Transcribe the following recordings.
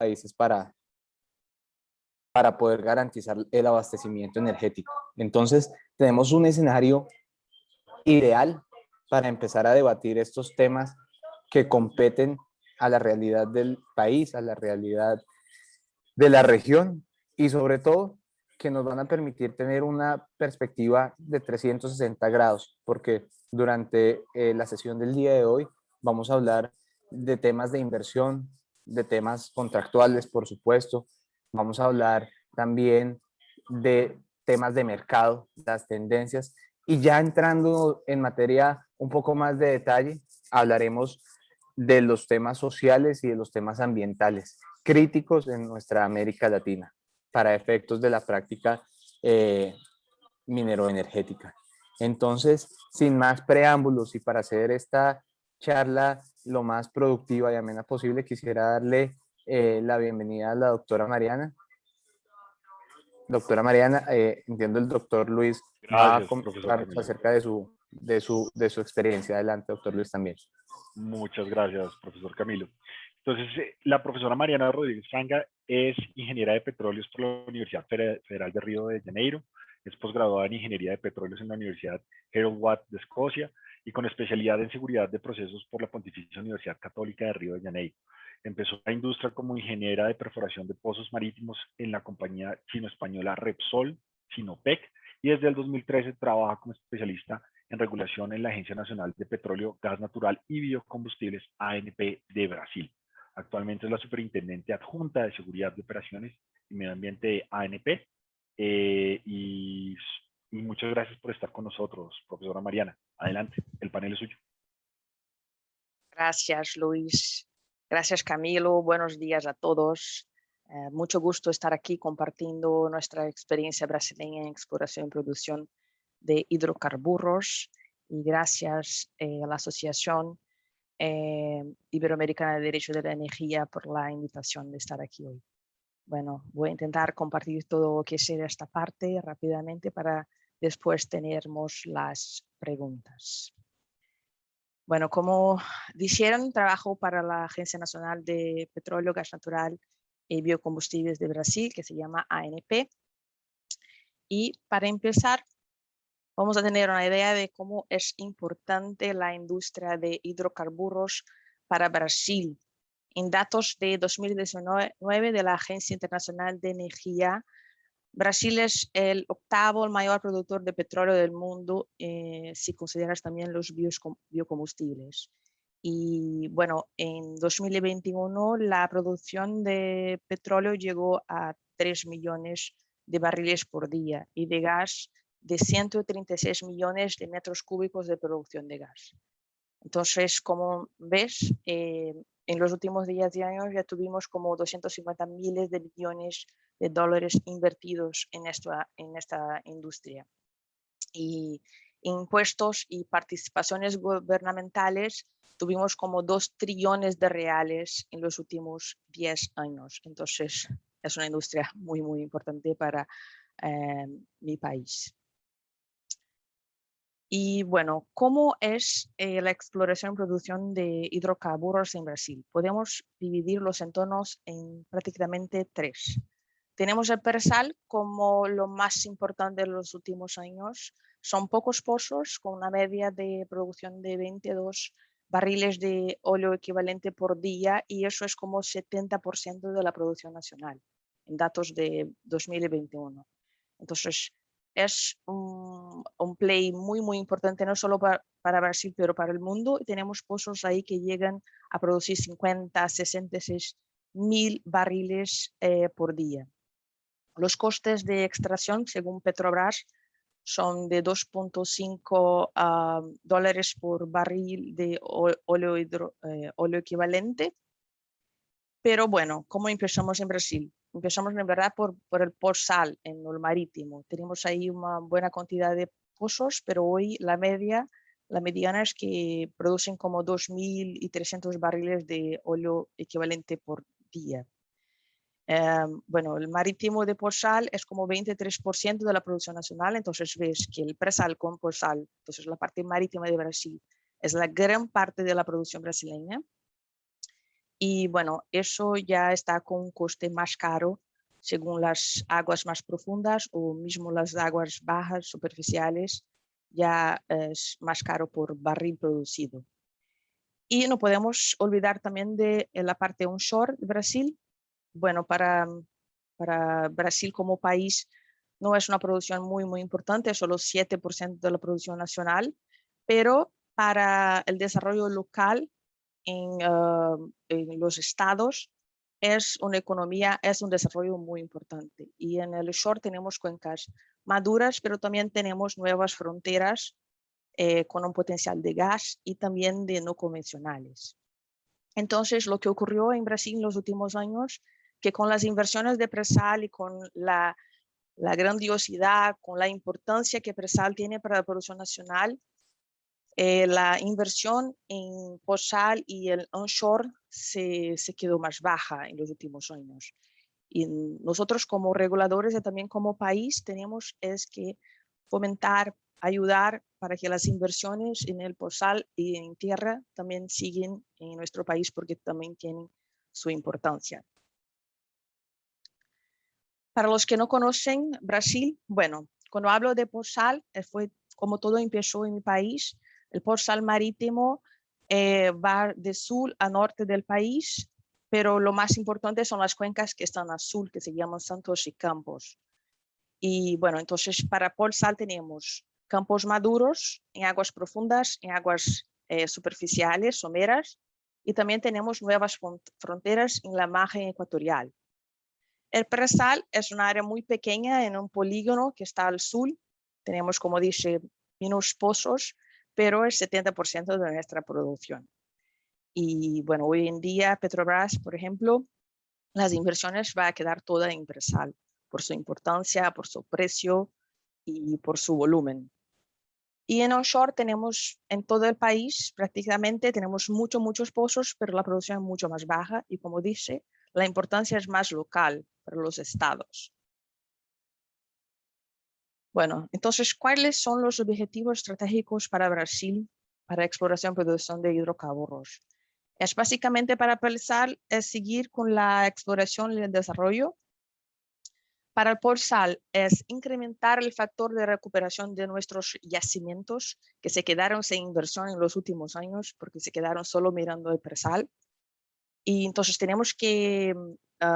países para poder garantizar el abastecimiento energético. Entonces, tenemos un escenario ideal para empezar a debatir estos temas que competen a la realidad del país, a la realidad de la región y sobre todo que nos van a permitir tener una perspectiva de 360 grados, porque durante la sesión del día de hoy vamos a hablar de temas de inversión, de temas contractuales, por supuesto. Vamos a hablar también de temas de mercado, las tendencias, y ya entrando en materia un poco más de detalle, hablaremos de los temas sociales y de los temas ambientales críticos en nuestra América Latina para efectos de la práctica mineroenergética. Entonces, sin más preámbulos y para hacer esta charla lo más productiva y amena posible, quisiera darle la bienvenida a la doctora Mariana. Doctora Mariana, entiendo el doctor Luis va a Gracias, profesor contarnos Camilo. acerca de su experiencia. Adelante, doctor Luis, también. Muchas gracias, profesor Camilo. Entonces, la profesora Mariana Rodríguez Franga es ingeniera de petróleos por la Universidad Federal de Río de Janeiro, es posgraduada en ingeniería de petróleos en la Universidad Harold Watt de Escocia y con especialidad en seguridad de procesos por la Pontificia Universidad Católica de Río de Janeiro. Empezó la industria como ingeniera de perforación de pozos marítimos en la compañía chino-española Repsol, Sinopec, y desde el 2013 trabaja como especialista en regulación en la Agencia Nacional de Petróleo, Gas Natural y Biocombustibles, ANP de Brasil. Actualmente es la superintendente adjunta de Seguridad de Operaciones y Medio Ambiente de ANP. Y muchas gracias por estar con nosotros, profesora Mariana. Adelante, el panel es suyo. Gracias, Luis. Gracias, Camilo. Buenos días a todos. Mucho gusto estar aquí compartiendo nuestra experiencia brasileña en exploración y producción de hidrocarburos. Y gracias a la Asociación Iberoamericana de Derecho de la Energía por la invitación de estar aquí hoy. Bueno, voy a intentar compartir todo lo que sé de esta parte rápidamente para después tenermos las preguntas. Bueno, como dijeron, trabajo para la Agencia Nacional de Petróleo, Gas Natural y Biocombustibles de Brasil, que se llama ANP. Y para empezar, vamos a tener una idea de cómo es importante la industria de hidrocarburos para Brasil. En datos de 2019 de la Agencia Internacional de Energía, Brasil es el octavo mayor productor de petróleo del mundo, si consideras también los biocombustibles. Y bueno, en 2021 la producción de petróleo llegó a 3 millones de barriles por día y de gas de 136 millones de metros cúbicos de producción de gas. Entonces, como ves, en los últimos 10 años ya tuvimos como 250 miles de millones de dólares invertidos en esta industria. Y impuestos y participaciones gubernamentales tuvimos como 2 trillones de reales en los últimos 10 años. Entonces, es una industria muy, muy importante para mi país. Y bueno, ¿cómo es la exploración y producción de hidrocarburos en Brasil? Podemos dividir los entornos en prácticamente 3. Tenemos el Persal como lo más importante de los últimos años. Son pocos pozos con una media de producción de 22 barriles de óleo equivalente por día y eso es como 70% de la producción nacional en datos de 2021. Entonces, es un play muy, muy importante, no solo para Brasil, pero para el mundo. Y tenemos pozos ahí que llegan a producir 50, 66 mil barriles por día. Los costes de extracción, según Petrobras, son de 2.5 dólares por barril de óleo equivalente. Pero bueno, ¿cómo empezamos en Brasil? Empezamos en verdad por el Porsal, en el marítimo. Tenemos ahí una buena cantidad de pozos, pero hoy la mediana es que producen como 2.300 barriles de óleo equivalente por día. Bueno, el marítimo de Porsal es como 23% de la producción nacional, entonces ves que el presal con Porsal, entonces la parte marítima de Brasil, es la gran parte de la producción brasileña. Y bueno, eso ya está con un coste más caro según las aguas más profundas o mismo las aguas bajas superficiales, ya es más caro por barril producido. Y no podemos olvidar también de la parte onshore de Brasil. Bueno, para Brasil como país no es una producción muy importante, solo 7% de la producción nacional, pero para el desarrollo local en los estados es una economía, es un desarrollo muy importante. Y en el shore tenemos cuencas maduras, pero también tenemos nuevas fronteras con un potencial de gas y también de no convencionales. Entonces, lo que ocurrió en Brasil en los últimos años, que con las inversiones de presal y con la grandiosidad, con la importancia que presal tiene para la producción nacional, la inversión en posal y el onshore se quedó más baja en los últimos años. Y nosotros como reguladores y también como país tenemos es que fomentar, ayudar para que las inversiones en el posal y en tierra también siguen en nuestro país porque también tienen su importancia. Para los que no conocen Brasil, bueno, cuando hablo de posal, fue como todo empezó en mi país. El posal marítimo va de sur a norte del país, pero lo más importante son las cuencas que están al sur, que se llaman Santos y Campos. Y bueno, entonces para posal tenemos campos maduros en aguas profundas, en aguas superficiales, someras, y también tenemos nuevas fronteras en la margen ecuatorial. El presal es un área muy pequeña en un polígono que está al sur. Tenemos, como dice, menos pozos, pero es 70% de nuestra producción. Y bueno, hoy en día Petrobras, por ejemplo, las inversiones va a quedar toda en presal por su importancia, por su precio y por su volumen. Y en onshore tenemos en todo el país prácticamente, tenemos muchos pozos, pero la producción es mucho más baja y como dice, la importancia es más local para los estados. Bueno, entonces, ¿cuáles son los objetivos estratégicos para Brasil para exploración y producción de hidrocarburos? Es básicamente para pensar, es seguir con la exploración y el desarrollo. Para el posal es incrementar el factor de recuperación de nuestros yacimientos que se quedaron sin inversión en los últimos años porque se quedaron solo mirando el presal. Y entonces tenemos que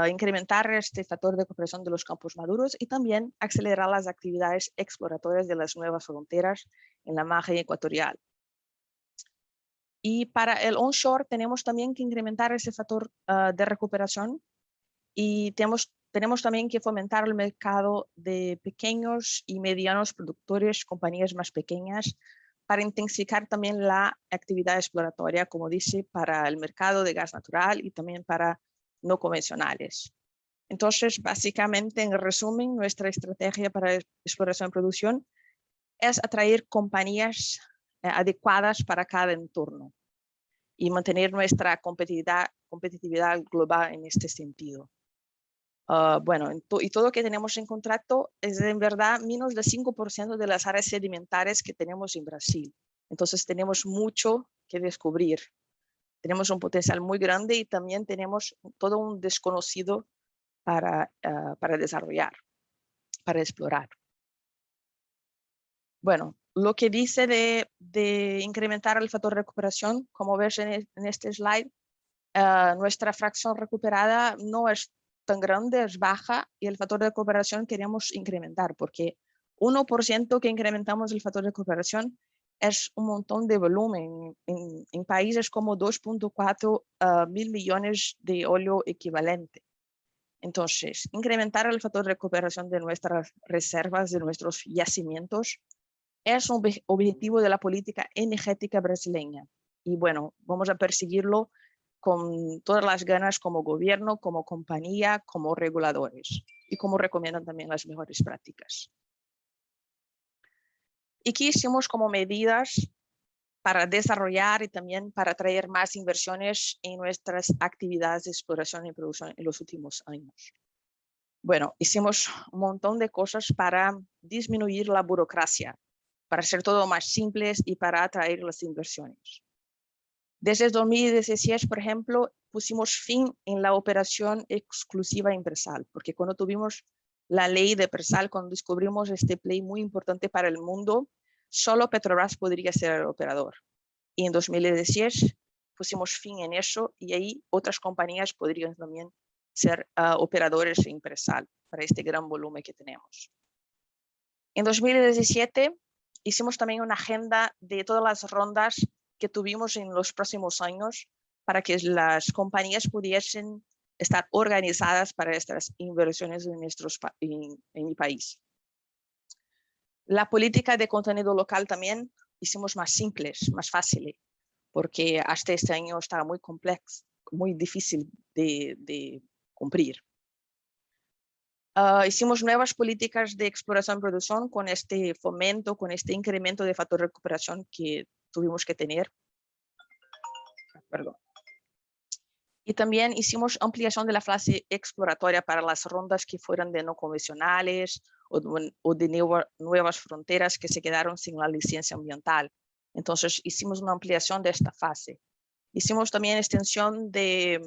incrementar este factor de recuperación de los campos maduros y también acelerar las actividades exploratorias de las nuevas fronteras en la margen ecuatorial. Y para el onshore tenemos también que incrementar ese factor de recuperación y tenemos también que fomentar el mercado de pequeños y medianos productores, compañías más pequeñas, para intensificar también la actividad exploratoria, como dice, para el mercado de gas natural y también para no convencionales. Entonces, básicamente, en resumen, nuestra estrategia para exploración y producción es atraer compañías adecuadas para cada entorno y mantener nuestra competitividad global en este sentido. Bueno, y todo lo que tenemos en contrato es en verdad menos del 5% de las áreas sedimentarias que tenemos en Brasil. Entonces tenemos mucho que descubrir. Tenemos un potencial muy grande y también tenemos todo un desconocido para desarrollar, para explorar. Bueno, lo que dice de incrementar el factor de recuperación, como ves en este slide, nuestra fracción recuperada no es tan grande, es baja y el factor de recuperación queremos incrementar porque 1% que incrementamos el factor de recuperación es un montón de volumen en países como 2.4 mil millones de óleo equivalente. Entonces, incrementar el factor de recuperación de nuestras reservas, de nuestros yacimientos, es un objetivo de la política energética brasileña. Y bueno, vamos a perseguirlo con todas las ganas como gobierno, como compañía, como reguladores y como recomiendan también las mejores prácticas. ¿Y qué hicimos como medidas para desarrollar y también para atraer más inversiones en nuestras actividades de exploración y producción en los últimos años? Bueno, hicimos un montón de cosas para disminuir la burocracia, para hacer todo más simple y para atraer las inversiones. Desde 2016, por ejemplo, pusimos fin en la operación exclusiva en Presal, porque cuando tuvimos la ley de Presal, cuando descubrimos este play muy importante para el mundo, solo Petrobras podría ser el operador. Y en 2016 pusimos fin en eso y ahí otras compañías podrían también ser operadores en Presal para este gran volumen que tenemos. En 2017 hicimos también una agenda de todas las rondas que tuvimos en los próximos años para que las compañías pudiesen estar organizadas para estas inversiones en mi país. La política de contenido local también hicimos más simples, más fáciles, porque hasta este año estaba muy complejo, muy difícil de cumplir. Hicimos nuevas políticas de exploración y producción con este fomento, con este incremento de factor de recuperación que tuvimos que tener. Perdón. Y también hicimos ampliación de la fase exploratoria para las rondas que fueran de no convencionales o de nuevas fronteras que se quedaron sin la licencia ambiental. Entonces hicimos una ampliación de esta fase. Hicimos también extensión de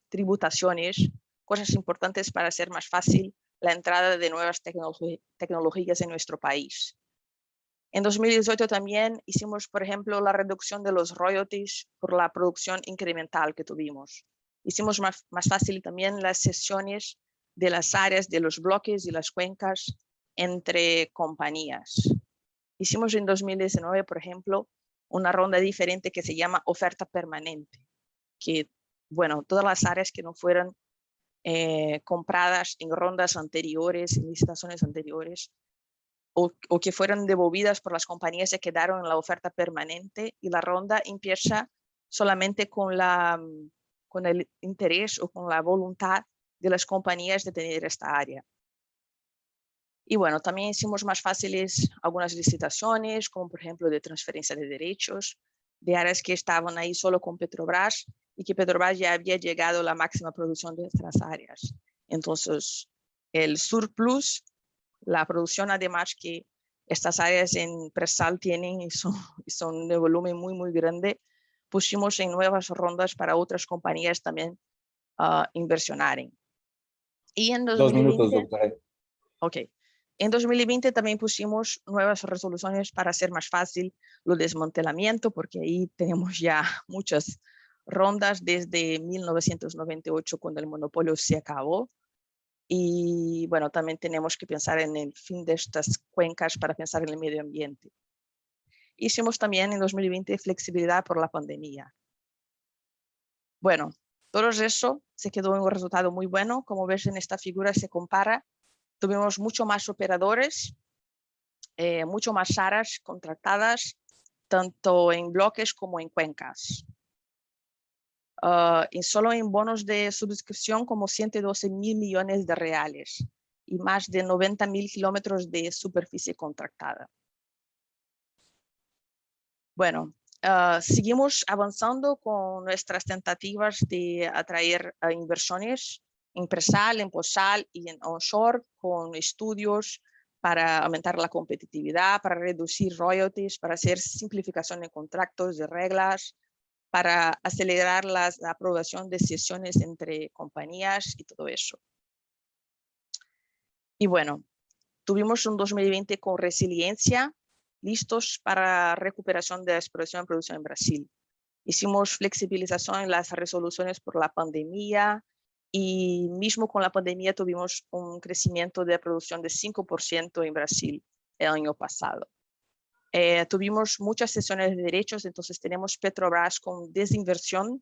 tributaciones, cosas importantes para hacer más fácil la entrada de nuevas tecnologías en nuestro país. En 2018 también hicimos, por ejemplo, la reducción de los royalties por la producción incremental que tuvimos. Hicimos más fácil también las cesiones de las áreas de los bloques y las cuencas entre compañías. Hicimos en 2019, por ejemplo, una ronda diferente que se llama oferta permanente, que, bueno, todas las áreas que no fueran compradas en rondas anteriores, en licitaciones anteriores, o que fueron devolvidas por las compañías se quedaron en la oferta permanente y la ronda empieza solamente con el interés o con la voluntad de las compañías de tener esta área. Y bueno, también hicimos más fáciles algunas licitaciones, como por ejemplo de transferencia de derechos, de áreas que estaban ahí solo con Petrobras y que Petrobras ya había llegado a la máxima producción de estas áreas. Entonces, el surplus, la producción además que estas áreas en Presal tienen y son de volumen muy, muy grande, pusimos en nuevas rondas para otras compañías también inversionaren. Y en 2020, 2 minutos, doctora. Ok. En 2020 también pusimos nuevas resoluciones para hacer más fácil el desmantelamiento, porque ahí tenemos ya muchas rondas desde 1998, cuando el monopolio se acabó. Y bueno, también tenemos que pensar en el fin de estas cuencas para pensar en el medio ambiente. Hicimos también en 2020 flexibilidad por la pandemia. Bueno, todo eso se quedó en un resultado muy bueno. Como ves en esta figura se compara. Tuvimos mucho más operadores, mucho más áreas contratadas, tanto en bloques como en cuencas. Y solo en bonos de suscripción como 112.000 millones de reales y más de 90.000 kilómetros de superficie contratada. Bueno, seguimos avanzando con nuestras tentativas de atraer inversiones en presal, en posal y en onshore, con estudios para aumentar la competitividad, para reducir royalties, para hacer simplificación de contratos, de reglas, para acelerar la aprobación de cesiones entre compañías y todo eso. Y bueno, tuvimos un 2020 con resiliencia, listos para recuperación de la exploración y producción en Brasil. Hicimos flexibilización en las resoluciones por la pandemia y mismo con la pandemia tuvimos un crecimiento de producción de 5% en Brasil el año pasado. Tuvimos muchas cesiones de derechos, entonces tenemos Petrobras con desinversión.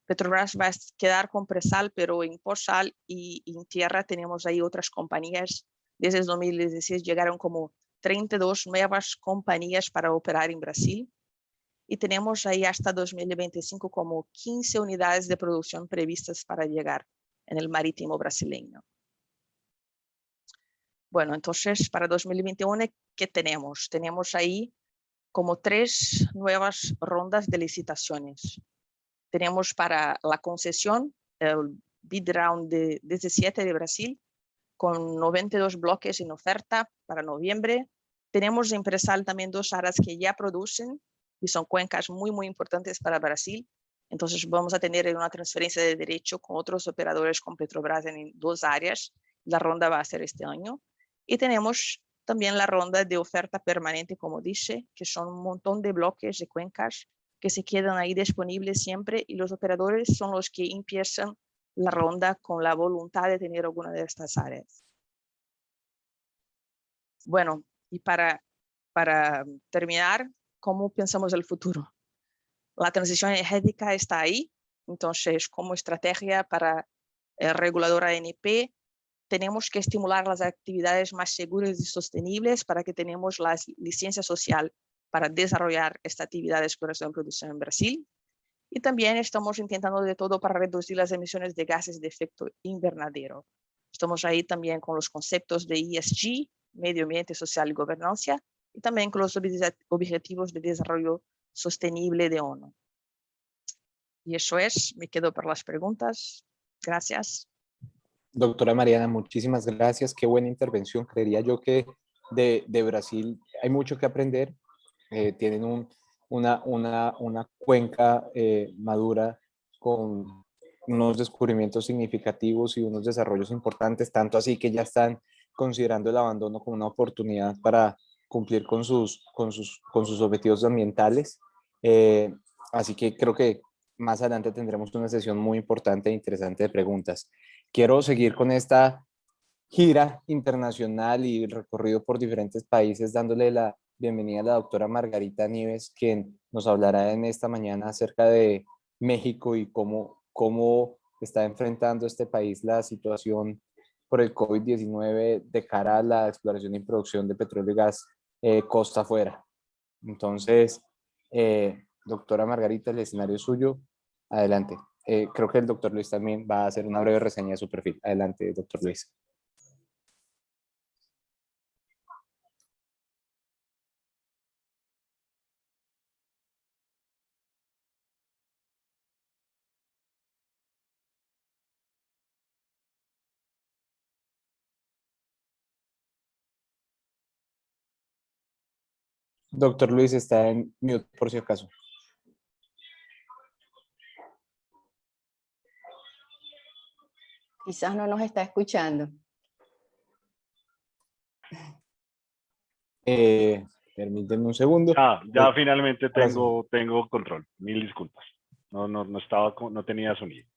Petrobras va a quedar con presal, pero en posal y en tierra tenemos ahí otras compañías. Desde 2016 llegaron como 32 nuevas compañías para operar en Brasil. Y tenemos ahí hasta 2025 como 15 unidades de producción previstas para llegar en el marítimo brasileño. Bueno, entonces para 2021, ¿qué tenemos? Tenemos ahí como 3 nuevas rondas de licitaciones. Tenemos para la concesión, el bid round de 17 de Brasil, con 92 bloques en oferta para noviembre. Tenemos en Presal también 2 áreas que ya producen, y son cuencas muy, muy importantes para Brasil. Entonces vamos a tener una transferencia de derecho con otros operadores con Petrobras en 2 áreas. La ronda va a ser este año. Y tenemos también la ronda de oferta permanente, como dice, que son un montón de bloques de cuencas que se quedan ahí disponibles siempre y los operadores son los que empiezan la ronda con la voluntad de tener alguna de estas áreas. Bueno, y para terminar, ¿cómo pensamos el futuro? La transición energética está ahí, entonces como estrategia para el regulador ANP, tenemos que estimular las actividades más seguras y sostenibles para que tenemos la licencia social para desarrollar estas actividades por ejemplo, de producción en Brasil. Y también estamos intentando de todo para reducir las emisiones de gases de efecto invernadero. Estamos ahí también con los conceptos de ESG, medio ambiente, social y gobernanza, y también con los objetivos de desarrollo sostenible de ONU. Y eso es, me quedo para las preguntas. Gracias. Doctora Mariana, muchísimas gracias. Qué buena intervención. Creería yo que de Brasil hay mucho que aprender. Tienen una cuenca madura con unos descubrimientos significativos y unos desarrollos importantes, tanto así que ya están considerando el abandono como una oportunidad para cumplir con sus objetivos ambientales. Así que creo que más adelante tendremos una sesión muy importante e interesante de preguntas. Quiero seguir con esta gira internacional y recorrido por diferentes países, dándole la bienvenida a la doctora Margarita Nieves, quien nos hablará en esta mañana acerca de México y cómo está enfrentando este país la situación por el COVID-19 de cara a la exploración y producción de petróleo y gas costa afuera. Entonces, doctora Margarita, el escenario es suyo. Adelante. Creo que el doctor Luis también va a hacer una breve reseña de su perfil. Adelante, doctor Luis. Doctor Luis está en mute por si acaso. Quizás no nos está escuchando. Permítanme un segundo. Ya finalmente tengo control. Mil disculpas. No tenía sonido.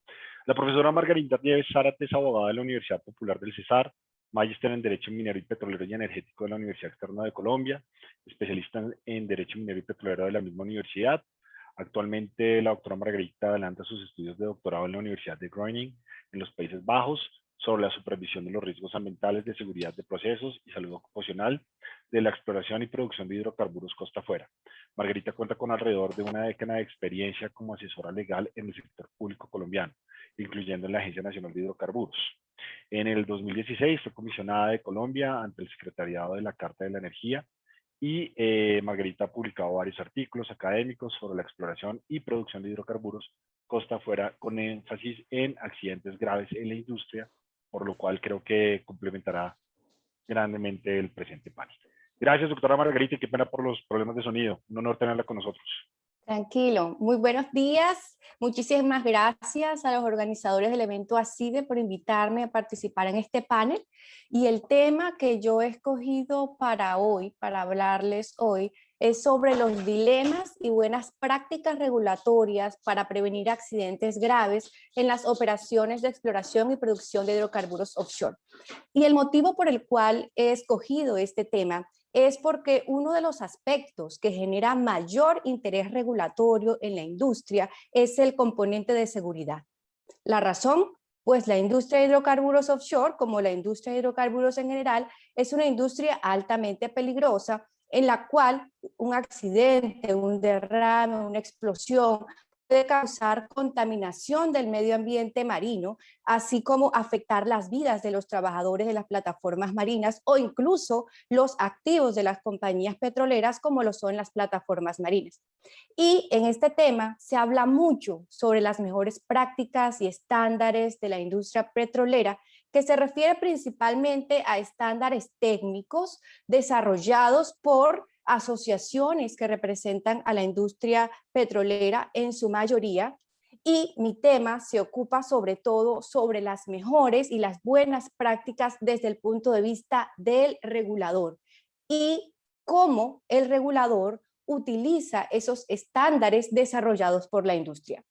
La profesora Margarita Nieves Zárate es abogada de la Universidad Popular del Cesar, magíster en Derecho Minero y Petrolero y Energético de la Universidad Externa de Colombia, especialista en Derecho Minero y Petrolero de la misma universidad. Actualmente la doctora Margarita adelanta sus estudios de doctorado en la Universidad de Groningen, en los Países Bajos, sobre la supervisión de los riesgos ambientales, de seguridad de procesos y salud ocupacional, de la exploración y producción de hidrocarburos costa afuera. Margarita cuenta con alrededor de una década de experiencia como asesora legal en el sector público colombiano, incluyendo en la Agencia Nacional de Hidrocarburos. En el 2016 fue comisionada de Colombia ante el Secretariado de la Carta de la Energía y Margarita ha publicado varios artículos académicos sobre la exploración y producción de hidrocarburos costa afuera con énfasis en accidentes graves en la industria, por lo cual creo que complementará grandemente el presente panel. Gracias, doctora Margarita, y qué pena por los problemas de sonido. Un honor tenerla con nosotros. Tranquilo, muy buenos días. Muchísimas gracias a los organizadores del evento ACIDE por invitarme a participar en este panel. Y el tema que yo he escogido para hoy, para hablarles hoy, es sobre los dilemas y buenas prácticas regulatorias para prevenir accidentes graves en las operaciones de exploración y producción de hidrocarburos offshore. Y el motivo por el cual he escogido este tema es porque uno de los aspectos que genera mayor interés regulatorio en la industria es el componente de seguridad. ¿La razón? Pues la industria de hidrocarburos offshore, como la industria de hidrocarburos en general, es una industria altamente peligrosa en la cual un accidente, un derrame, una explosión puede causar contaminación del medio ambiente marino, así como afectar las vidas de los trabajadores de las plataformas marinas o incluso los activos de las compañías petroleras como lo son las plataformas marinas. Y en este tema se habla mucho sobre las mejores prácticas y estándares de la industria petrolera, que se refiere principalmente a estándares técnicos desarrollados por asociaciones que representan a la industria petrolera en su mayoría, y mi tema se ocupa sobre todo sobre las mejores y las buenas prácticas desde el punto de vista del regulador y cómo el regulador utiliza esos estándares desarrollados por la industria.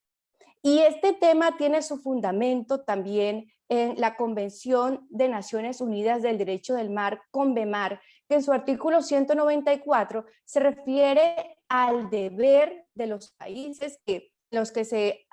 Y este tema tiene su fundamento también en la Convención de Naciones Unidas del Derecho del Mar, CONVEMAR, que en su artículo 194 se refiere al deber de los países los que se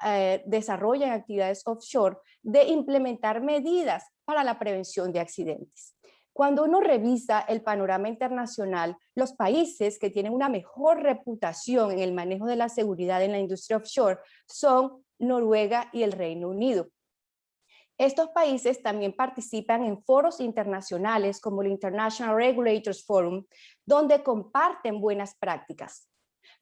desarrollan actividades offshore de implementar medidas para la prevención de accidentes. Cuando uno revisa el panorama internacional, los países que tienen una mejor reputación en el manejo de la seguridad en la industria offshore son Noruega y el Reino Unido. Estos países también participan en foros internacionales como el International Regulators Forum, donde comparten buenas prácticas.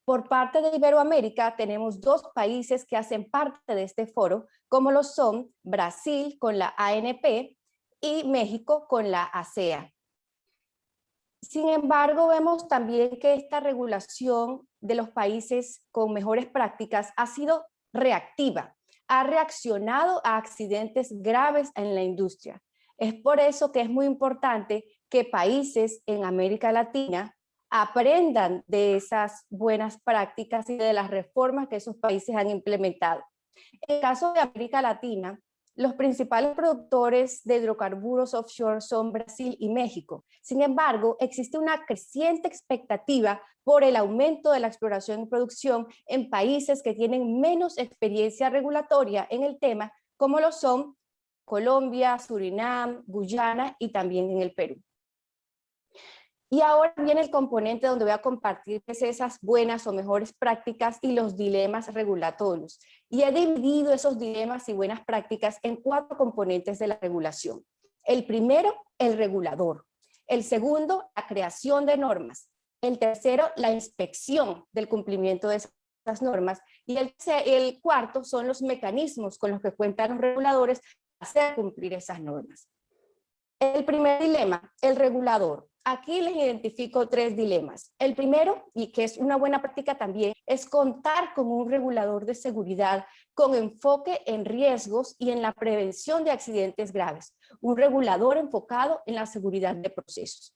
Por parte de Iberoamérica tenemos 2 países que hacen parte de este foro, como lo son Brasil con la ANP y México con la ASEA. Sin embargo, vemos también que esta regulación de los países con mejores prácticas ha sido reactiva, ha reaccionado a accidentes graves en la industria. Es por eso que es muy importante que países en América Latina aprendan de esas buenas prácticas y de las reformas que esos países han implementado. En el caso de América Latina, los principales productores de hidrocarburos offshore son Brasil y México. Sin embargo, existe una creciente expectativa por el aumento de la exploración y producción en países que tienen menos experiencia regulatoria en el tema, como lo son Colombia, Surinam, Guyana y también en el Perú. Y ahora viene el componente donde voy a compartir esas buenas o mejores prácticas y los dilemas regulatorios. Y he dividido esos dilemas y buenas prácticas en 4 componentes de la regulación. El primero, el regulador. El segundo, la creación de normas. El tercero, la inspección del cumplimiento de esas normas. Y el cuarto son los mecanismos con los que cuentan los reguladores para hacer cumplir esas normas. El primer dilema, el regulador. Aquí les identifico 3 dilemas. El primero, y que es una buena práctica también, es contar con un regulador de seguridad con enfoque en riesgos y en la prevención de accidentes graves. Un regulador enfocado en la seguridad de procesos.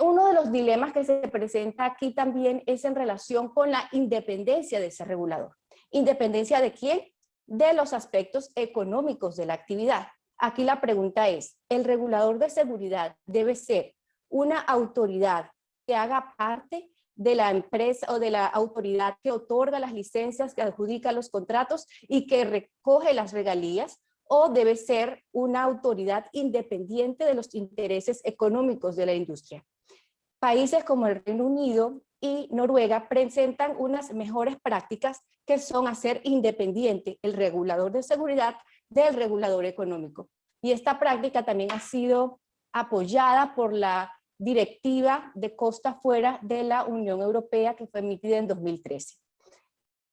Uno de los dilemas que se presenta aquí también es en relación con la independencia de ese regulador. ¿Independencia de quién? De los aspectos económicos de la actividad. Aquí la pregunta es, ¿el regulador de seguridad debe ser una autoridad que haga parte de la empresa o de la autoridad que otorga las licencias, que adjudica los contratos y que recoge las regalías? ¿O debe ser una autoridad independiente de los intereses económicos de la industria? Países como el Reino Unido y Noruega presentan unas mejores prácticas que son hacer independiente el regulador de seguridad del regulador económico. Y esta práctica también ha sido apoyada por la Directiva de Costa Afuera de la Unión Europea que fue emitida en 2013.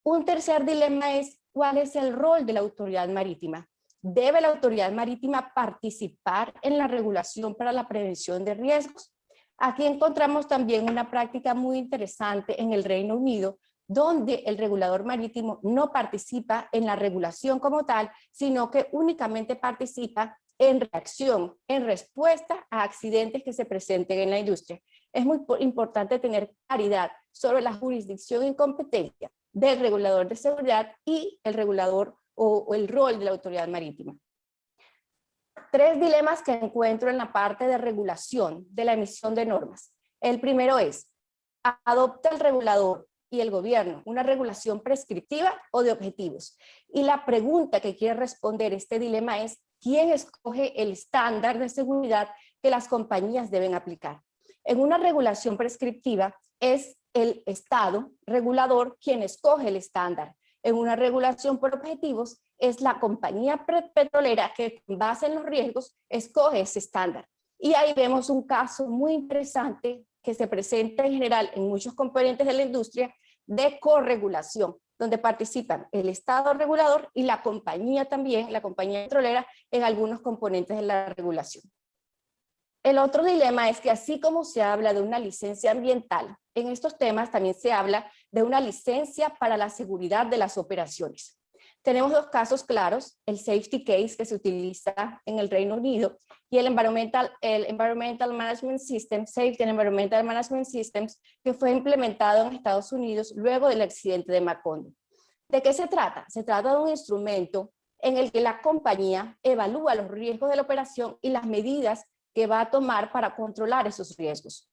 Un tercer dilema es ¿cuál es el rol de la autoridad marítima? ¿Debe la autoridad marítima participar en la regulación para la prevención de riesgos? Aquí encontramos también una práctica muy interesante en el Reino Unido, donde el regulador marítimo no participa en la regulación como tal, sino que únicamente participa en reacción, en respuesta a accidentes que se presenten en la industria. Es muy importante tener claridad sobre la jurisdicción y competencia del regulador de seguridad y el regulador o el rol de la autoridad marítima. 3 dilemas que encuentro en la parte de regulación de la emisión de normas. El primero es, ¿adopta el regulador y el gobierno una regulación prescriptiva o de objetivos? Y la pregunta que quiere responder este dilema es, ¿quién escoge el estándar de seguridad que las compañías deben aplicar? En una regulación prescriptiva es el Estado regulador quien escoge el estándar. En una regulación por objetivos es la compañía petrolera que, con base en los riesgos, escoge ese estándar. Y ahí vemos un caso muy interesante que se presenta en general en muchos componentes de la industria de corregulación, donde participan el Estado regulador y la compañía también, la compañía petrolera, en algunos componentes de la regulación. El otro dilema es que así como se habla de una licencia ambiental, en estos temas también se habla de una licencia para la seguridad de las operaciones. Tenemos dos casos claros, el Safety Case que se utiliza en el Reino Unido y el Environmental Management System, Safety and Environmental Management Systems, que fue implementado en Estados Unidos luego del accidente de Macondo. ¿De qué se trata? Se trata de un instrumento en el que la compañía evalúa los riesgos de la operación y las medidas que va a tomar para controlar esos riesgos.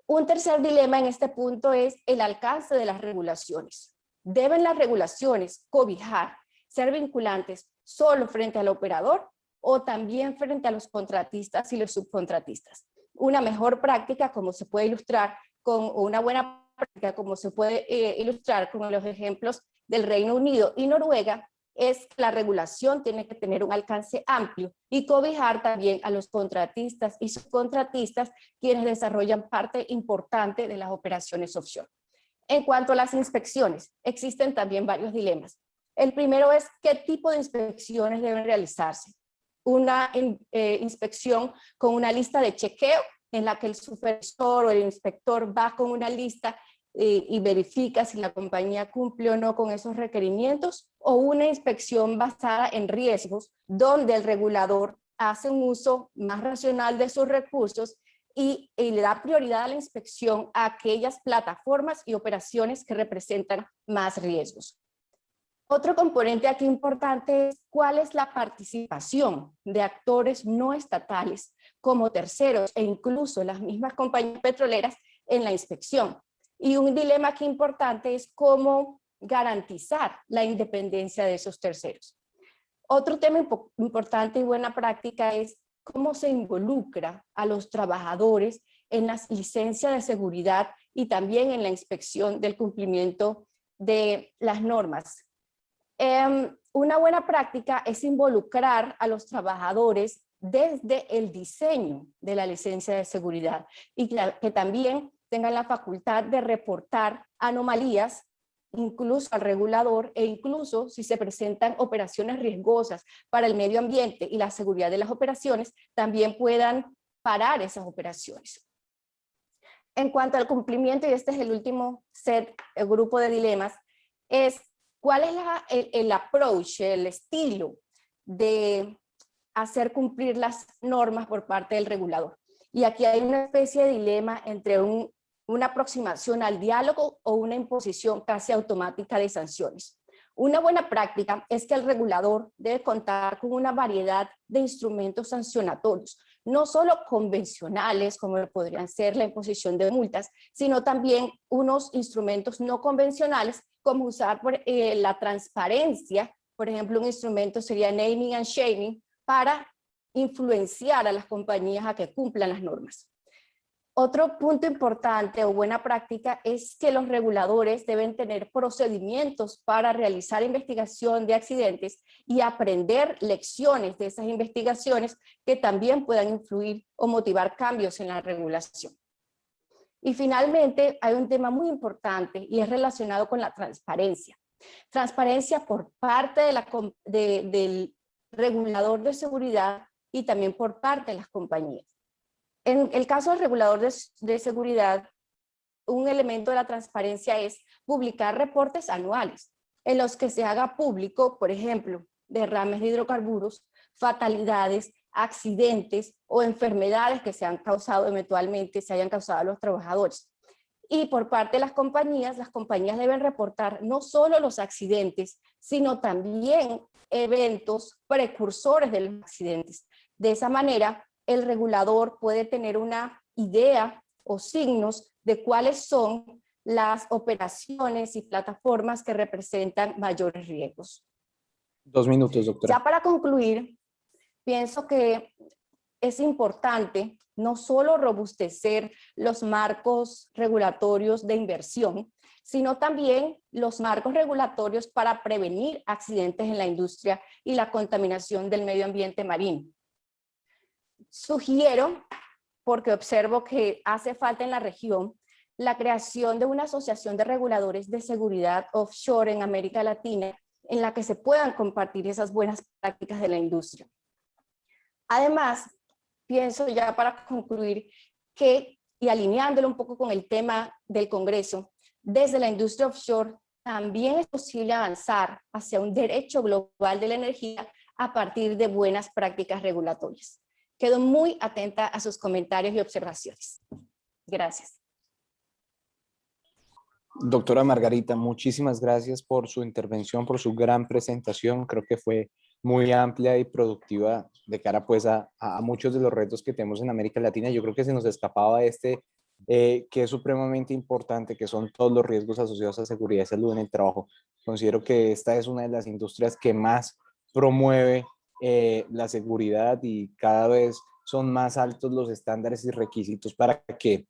Un tercer dilema en este punto es el alcance de las regulaciones. ¿Deben las regulaciones cobijar, ser vinculantes solo frente al operador o también frente a los contratistas y los subcontratistas? Una mejor práctica, como se puede ilustrar con una buena práctica, como se puede ilustrar con los ejemplos del Reino Unido y Noruega, es que la regulación tiene que tener un alcance amplio y cobijar también a los contratistas y subcontratistas, quienes desarrollan parte importante de las operaciones offshore. En cuanto a las inspecciones, existen también varios dilemas. El primero es qué tipo de inspecciones deben realizarse. Una inspección con una lista de chequeo en la que el supervisor o el inspector va con una lista y verifica si la compañía cumple o no con esos requerimientos, o una inspección basada en riesgos, donde el regulador hace un uso más racional de sus recursos y le da prioridad a la inspección a aquellas plataformas y operaciones que representan más riesgos. Otro componente aquí importante es cuál es la participación de actores no estatales como terceros e incluso las mismas compañías petroleras en la inspección. Y un dilema aquí importante es cómo garantizar la independencia de esos terceros. Otro tema importante y buena práctica es cómo se involucra a los trabajadores en las licencias de seguridad y también en la inspección del cumplimiento de las normas. Una buena práctica es involucrar a los trabajadores desde el diseño de la licencia de seguridad y que también tengan la facultad de reportar anomalías incluso al regulador e incluso si se presentan operaciones riesgosas para el medio ambiente y la seguridad de las operaciones, también puedan parar esas operaciones. En cuanto al cumplimiento, y este es el último el grupo de dilemas, es cuál es el approach, el estilo de hacer cumplir las normas por parte del regulador. Y aquí hay una especie de dilema entre una aproximación al diálogo o una imposición casi automática de sanciones. Una buena práctica es que el regulador debe contar con una variedad de instrumentos sancionatorios, no solo convencionales, como podrían ser la imposición de multas, sino también unos instrumentos no convencionales, como usar la transparencia. Por ejemplo, un instrumento sería naming and shaming para influenciar a las compañías a que cumplan las normas. Otro punto importante o buena práctica es que los reguladores deben tener procedimientos para realizar investigación de accidentes y aprender lecciones de esas investigaciones que también puedan influir o motivar cambios en la regulación. Y finalmente hay un tema muy importante y es relacionado con la transparencia. Transparencia por parte del regulador de seguridad y también por parte de las compañías. En el caso del regulador de seguridad, un elemento de la transparencia es publicar reportes anuales en los que se haga público, por ejemplo, derrames de hidrocarburos, fatalidades, accidentes o enfermedades que se han causado eventualmente, se hayan causado a los trabajadores. Y por parte de las compañías deben reportar no solo los accidentes, sino también eventos precursores de los accidentes. De esa manera, el regulador puede tener una idea o signos de cuáles son las operaciones y plataformas que representan mayores riesgos. 2 minutos, doctora. Ya para concluir, pienso que es importante no solo robustecer los marcos regulatorios de inversión, sino también los marcos regulatorios para prevenir accidentes en la industria y la contaminación del medio ambiente marino. Sugiero, porque observo que hace falta en la región, la creación de una asociación de reguladores de seguridad offshore en América Latina, en la que se puedan compartir esas buenas prácticas de la industria. Además, pienso ya para concluir que, y alineándolo un poco con el tema del Congreso, desde la industria offshore también es posible avanzar hacia un derecho global de la energía a partir de buenas prácticas regulatorias. Quedo muy atenta a sus comentarios y observaciones. Gracias. Doctora Margarita, muchísimas gracias por su intervención, por su gran presentación. Creo que fue muy amplia y productiva de cara pues a muchos de los retos que tenemos en América Latina. Yo creo que se nos escapaba este, que es supremamente importante, que son todos los riesgos asociados a seguridad y salud en el trabajo. Considero que esta es una de las industrias que más promueve la seguridad y cada vez son más altos los estándares y requisitos para que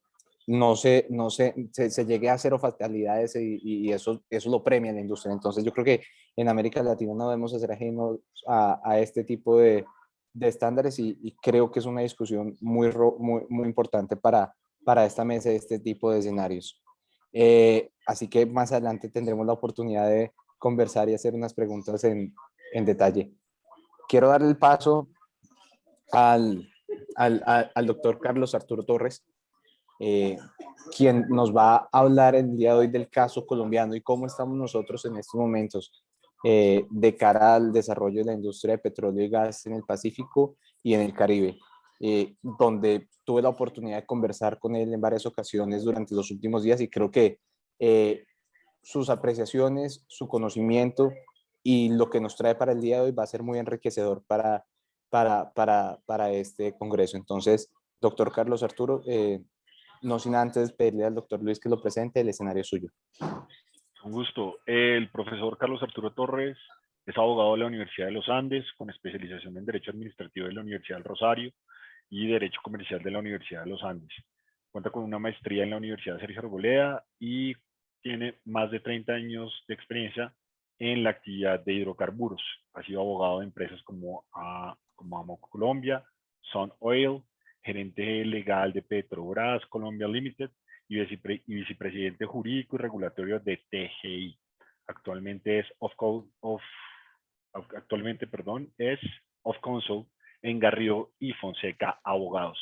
se llegue a cero fatalidades y eso lo premia la industria. Entonces yo creo que en América Latina no debemos ser ajenos a este tipo de estándares y creo que es una discusión muy importante para esta mesa de este tipo de escenarios. Así que más adelante tendremos la oportunidad de conversar y hacer unas preguntas en detalle. Quiero darle el paso al doctor Carlos Arturo Torres, quien nos va a hablar el día de hoy del caso colombiano y cómo estamos nosotros en estos momentos de cara al desarrollo de la industria de petróleo y gas en el Pacífico y en el Caribe, donde tuve la oportunidad de conversar con él en varias ocasiones durante los últimos días y creo que sus apreciaciones, su conocimiento y lo que nos trae para el día de hoy va a ser muy enriquecedor para este congreso. Entonces, doctor Carlos Arturo, no sin antes pedirle al doctor Luis que lo presente, el escenario es suyo. Con gusto. El profesor Carlos Arturo Torres es abogado de la Universidad de los Andes, con especialización en Derecho Administrativo de la Universidad del Rosario y Derecho Comercial de la Universidad de los Andes. Cuenta con una maestría en la Universidad Sergio Arboleda y tiene más de 30 años de experiencia en la actividad de hidrocarburos. Ha sido abogado de empresas como Amoco Colombia, Sun Oil, gerente legal de Petrobras Colombia Limited y vicepresidente jurídico y regulatorio de TGI. Actualmente es of counsel en Garrido y Fonseca Abogados.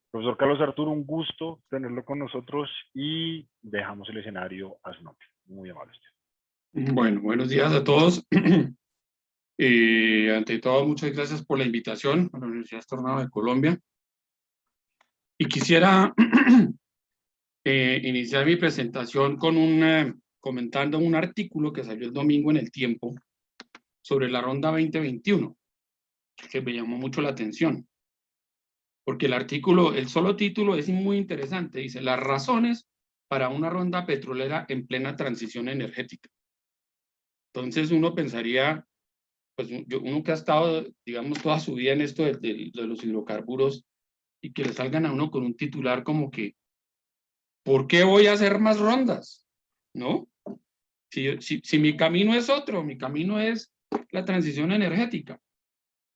Profesor Carlos Arturo, un gusto tenerlo con nosotros y dejamos el escenario a su nombre. Muy amable usted. Bueno, buenos días a todos. Ante todo, muchas gracias por la invitación a la Universidad Externado de Colombia. Y quisiera iniciar mi presentación con comentando un artículo que salió el domingo en El Tiempo sobre la Ronda 2021, que me llamó mucho la atención. Porque el artículo, el solo título es muy interesante. Dice, las razones para una ronda petrolera en plena transición energética. Entonces uno pensaría, pues uno que ha estado, digamos, toda su vida en esto de los hidrocarburos y que le salgan a uno con un titular como que, ¿por qué voy a hacer más rondas? ¿No? Si mi camino es otro, mi camino es la transición energética.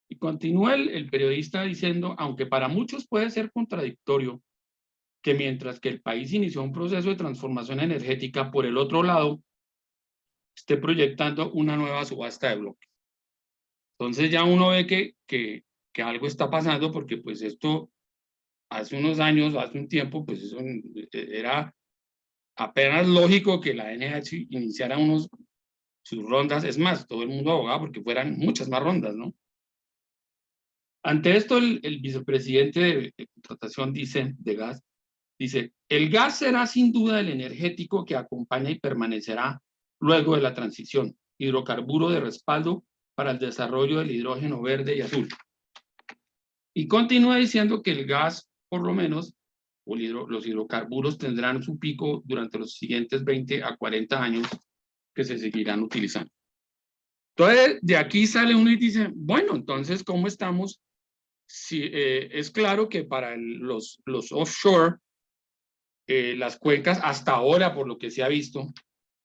Y continúa el periodista diciendo, aunque para muchos puede ser contradictorio, que mientras que el país inició un proceso de transformación energética, por el otro lado, esté proyectando una nueva subasta de bloques. Entonces ya uno ve que algo está pasando porque pues esto hace unos años, hace un tiempo, pues eso era apenas lógico que la NH iniciara sus rondas. Es más, todo el mundo abogaba porque fueran muchas más rondas, ¿no? Ante esto, el vicepresidente de contratación de gas, dice, el gas será sin duda el energético que acompaña y permanecerá luego de la transición, hidrocarburo de respaldo para el desarrollo del hidrógeno verde y azul. Y continúa diciendo que el gas, por lo menos, los hidrocarburos tendrán su pico durante los siguientes 20 a 40 años que se seguirán utilizando. Entonces, de aquí sale uno y dice, bueno, entonces, ¿cómo estamos? Si, es claro que para los offshore, las cuencas hasta ahora, por lo que se ha visto,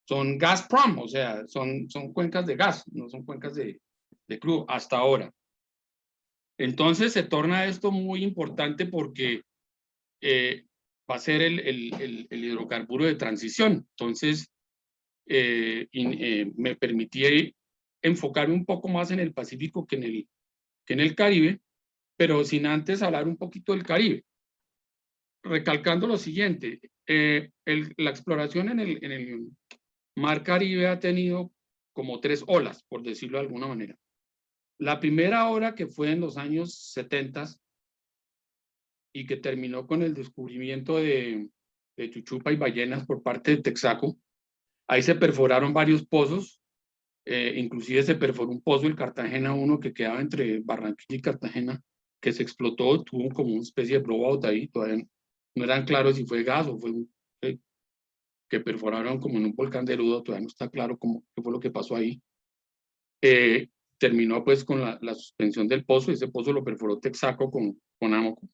son Gazprom, o sea, son cuencas de gas, no son cuencas de crudo, hasta ahora. Entonces se torna esto muy importante porque va a ser el hidrocarburo de transición. Entonces, me permití enfocarme un poco más en el Pacífico que en el Caribe, pero sin antes hablar un poquito del Caribe. Recalcando lo siguiente, la exploración en el Mar Caribe ha tenido como 3 olas, por decirlo de alguna manera. La primera ola, que fue en los años 70 y que terminó con el descubrimiento de chuchupa y ballenas por parte de Texaco. Ahí se perforaron varios pozos, inclusive se perforó un pozo, el Cartagena 1, que quedaba entre Barranquilla y Cartagena, que se explotó, tuvo como una especie de blowout ahí, todavía no eran claros si fue gas o fue que perforaron como en un volcán de Ludo, todavía no está claro qué fue lo que pasó ahí. Terminó pues con la suspensión del pozo, y ese pozo lo perforó Texaco con Amoco.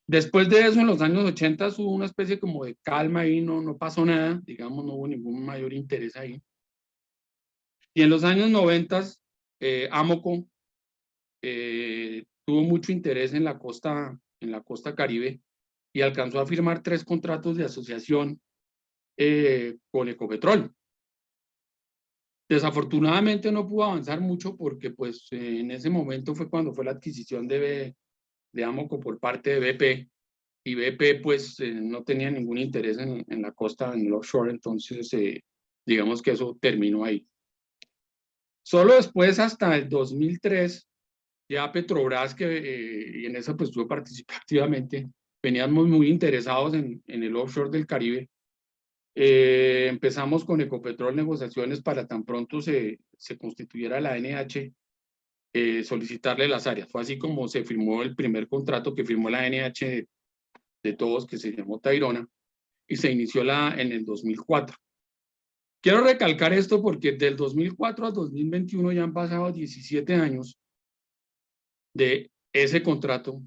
Después de eso, en los años 80 hubo una especie como de calma ahí, no pasó nada, digamos, no hubo ningún mayor interés ahí. Y en los años 90, Amoco tuvo mucho interés en la costa Caribe y alcanzó a firmar 3 contratos de asociación con Ecopetrol. Desafortunadamente no pudo avanzar mucho porque pues en ese momento fue cuando fue la adquisición de Amoco por parte de BP, y BP pues no tenía ningún interés en la costa, en el offshore, entonces digamos que eso terminó ahí. Solo después, hasta el 2003, ya Petrobras, y en eso pues yo participé activamente, veníamos muy interesados en el offshore del Caribe. Empezamos con Ecopetrol negociaciones para tan pronto se constituyera la NH, solicitarle las áreas. Fue así como se firmó el primer contrato que firmó la NH de todos, que se llamó Tayrona, y se inició en el 2004. Quiero recalcar esto porque del 2004 al 2021 ya han pasado 17 años de ese contrato,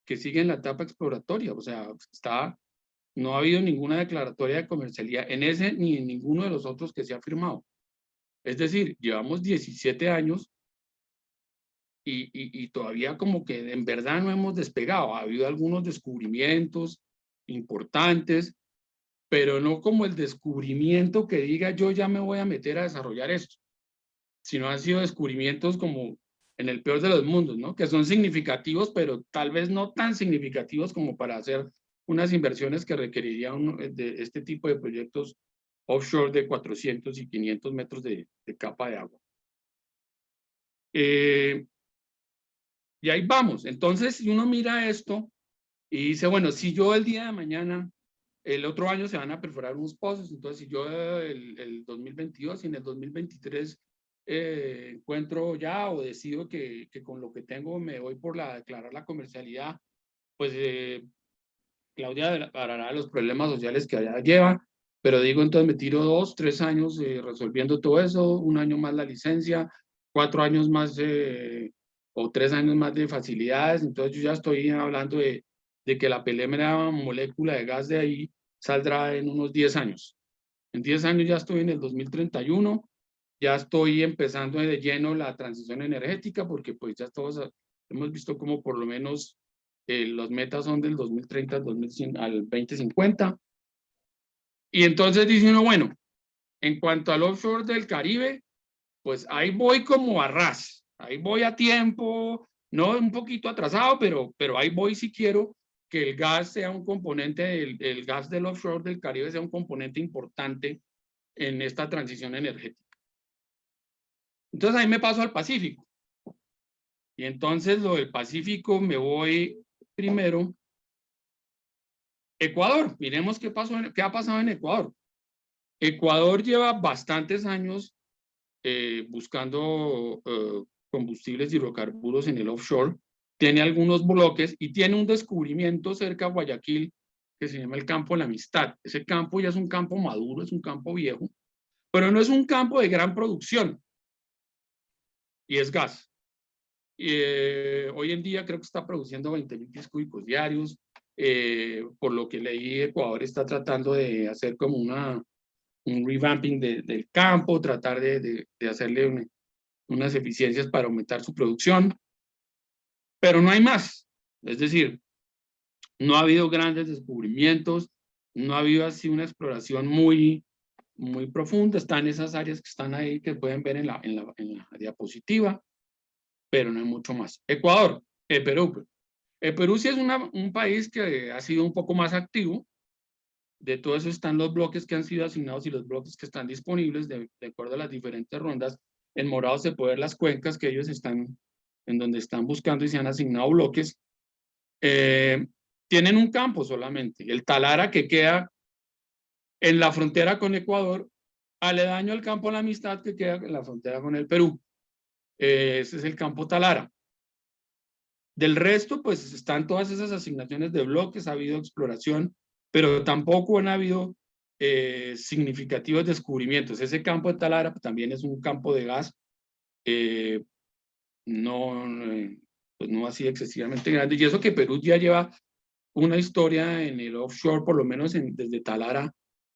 que sigue en la etapa exploratoria, o sea, no ha habido ninguna declaratoria de comercialidad en ese ni en ninguno de los otros que se ha firmado. Es decir, llevamos 17 años y todavía como que en verdad no hemos despegado. Ha habido algunos descubrimientos importantes, pero no como el descubrimiento que diga yo ya me voy a meter a desarrollar esto, sino han sido descubrimientos como en el peor de los mundos, ¿no? Que son significativos, pero tal vez no tan significativos como para hacer unas inversiones que requerirían de este tipo de proyectos offshore de 400 y 500 metros de capa de agua. Y ahí vamos. Entonces, si uno mira esto y dice, bueno, si yo el día de mañana, el otro año se van a perforar unos pozos, entonces si yo el 2022 y en el 2023 encuentro ya o decido que con lo que tengo me voy por declarar la comercialidad, pues Claudia hará los problemas sociales que allá lleva, pero digo, entonces me tiro 2, 3 años resolviendo todo eso, 1 año más la licencia, 4 años más o 3 años más de facilidades, entonces yo ya estoy hablando de que la primera molécula de gas de ahí saldrá en unos 10 años. En 10 años ya estoy en el 2031, ya estoy empezando de lleno la transición energética, porque pues ya todos hemos visto como por lo menos los metas son del 2030 al 2050. Y entonces dice uno, bueno, en cuanto al offshore del Caribe, pues ahí voy como a ras, ahí voy a tiempo, no un poquito atrasado, pero ahí voy si quiero que el gas sea un componente, el gas del offshore del Caribe sea un componente importante en esta transición energética. Entonces ahí me paso al Pacífico. Y entonces lo del Pacífico me voy primero Ecuador. Miremos qué ha pasado en Ecuador. Ecuador lleva bastantes años buscando combustibles y hidrocarburos en el offshore. Tiene algunos bloques y tiene un descubrimiento cerca de Guayaquil que se llama el Campo de la Amistad. Ese campo ya es un campo maduro, es un campo viejo, pero no es un campo de gran producción y es gas. Hoy en día creo que está produciendo 20.000 pies cúbicos diarios. Por lo que leí, Ecuador está tratando de hacer como un revamping del campo, tratar de hacerle unas eficiencias para aumentar su producción, pero no hay más. Es decir, no ha habido grandes descubrimientos, no ha habido así una exploración muy profunda. Están esas áreas que están ahí, que pueden ver en la diapositiva. pero no es mucho más. Ecuador, Perú. Perú sí es un país que ha sido un poco más activo. De todo eso están los bloques que han sido asignados y los bloques que están disponibles de acuerdo a las diferentes rondas. En morado se puede ver las cuencas que ellos están, en donde están buscando y se han asignado bloques. Tienen un campo solamente, el Talara, que queda en la frontera con Ecuador, aledaño al campo La Amistad, que queda en la frontera con el Perú. Ese es el campo Talara. Del resto, pues están todas esas asignaciones de bloques, ha habido exploración, pero tampoco han habido significativos descubrimientos. Ese campo de Talara también es un campo de gas, pues no así excesivamente grande, y eso que Perú ya lleva una historia en el offshore, por lo menos desde Talara,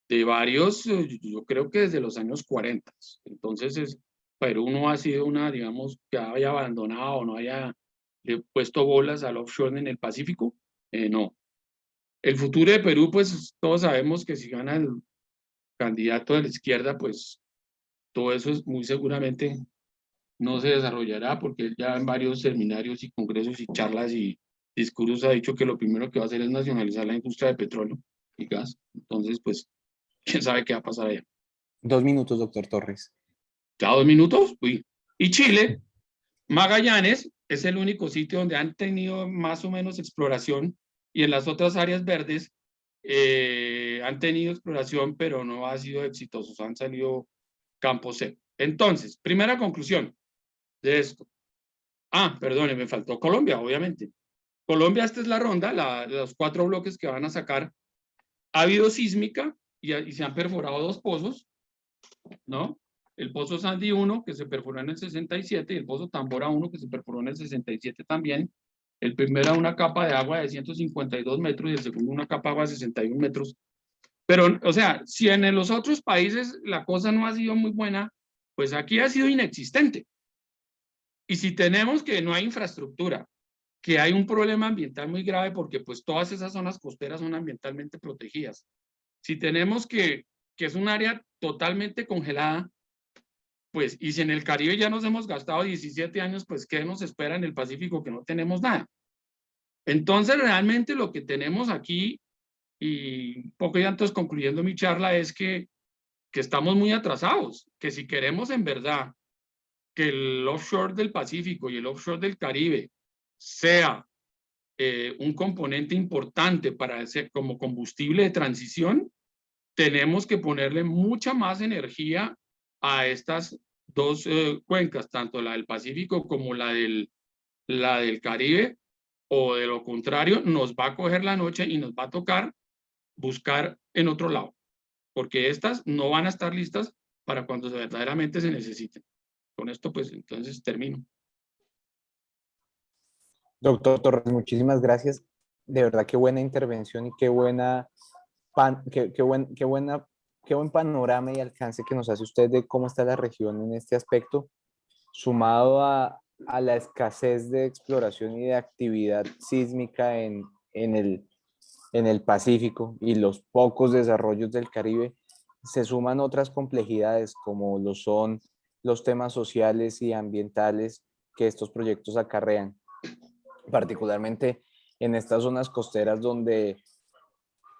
de varios, yo creo que desde los años 40. Entonces, Perú no ha sido una, digamos, que haya abandonado, no haya puesto bolas al offshore en el Pacífico, no. El futuro de Perú, pues todos sabemos que si gana el candidato de la izquierda, pues todo eso es muy seguramente no se desarrollará, porque él ya en varios seminarios y congresos y charlas y discursos ha dicho que lo primero que va a hacer es nacionalizar la industria de petróleo y gas. Entonces, pues, quién sabe qué va a pasar allá. 2 minutos, doctor Torres. ¿Ya 2 minutos? Uy. Y Chile, Magallanes, es el único sitio donde han tenido más o menos exploración, y en las otras áreas verdes han tenido exploración, pero no ha sido exitosos, han salido campos secos. Entonces, primera conclusión de esto. Perdón, me faltó Colombia, obviamente. Colombia, esta es la ronda, los 4 bloques que van a sacar. Ha habido sísmica y se han perforado 2 pozos, ¿no? El pozo Sandy 1, que se perforó en el 67, y el pozo Tambora 1, que se perforó en el 67 también. El primero una capa de agua de 152 metros y el segundo una capa de agua de 61 metros. Pero, o sea, si en los otros países la cosa no ha sido muy buena, pues aquí ha sido inexistente. Y si tenemos que no hay infraestructura, que hay un problema ambiental muy grave porque pues todas esas zonas costeras son ambientalmente protegidas. Si tenemos que es un área totalmente congelada, pues, y si en el Caribe ya nos hemos gastado 17 años, pues, ¿qué nos espera en el Pacífico que no tenemos nada? Entonces, realmente lo que tenemos aquí, y un poco ya entonces concluyendo mi charla, es que estamos muy atrasados, que si queremos en verdad que el offshore del Pacífico y el offshore del Caribe sea un componente importante para como combustible de transición, tenemos que ponerle mucha más energía a estas 2 cuencas, tanto la del Pacífico como la del Caribe, o de lo contrario nos va a coger la noche y nos va a tocar buscar en otro lado, porque estas no van a estar listas para cuando verdaderamente se necesiten. Con esto, pues, entonces termino. Doctor Torres, muchísimas gracias. De verdad, qué buena intervención y qué buena, qué buen panorama y alcance que nos hace usted de cómo está la región en este aspecto, sumado a la escasez de exploración y de actividad sísmica en el Pacífico y los pocos desarrollos del Caribe. Se suman otras complejidades como lo son los temas sociales y ambientales que estos proyectos acarrean, particularmente en estas zonas costeras donde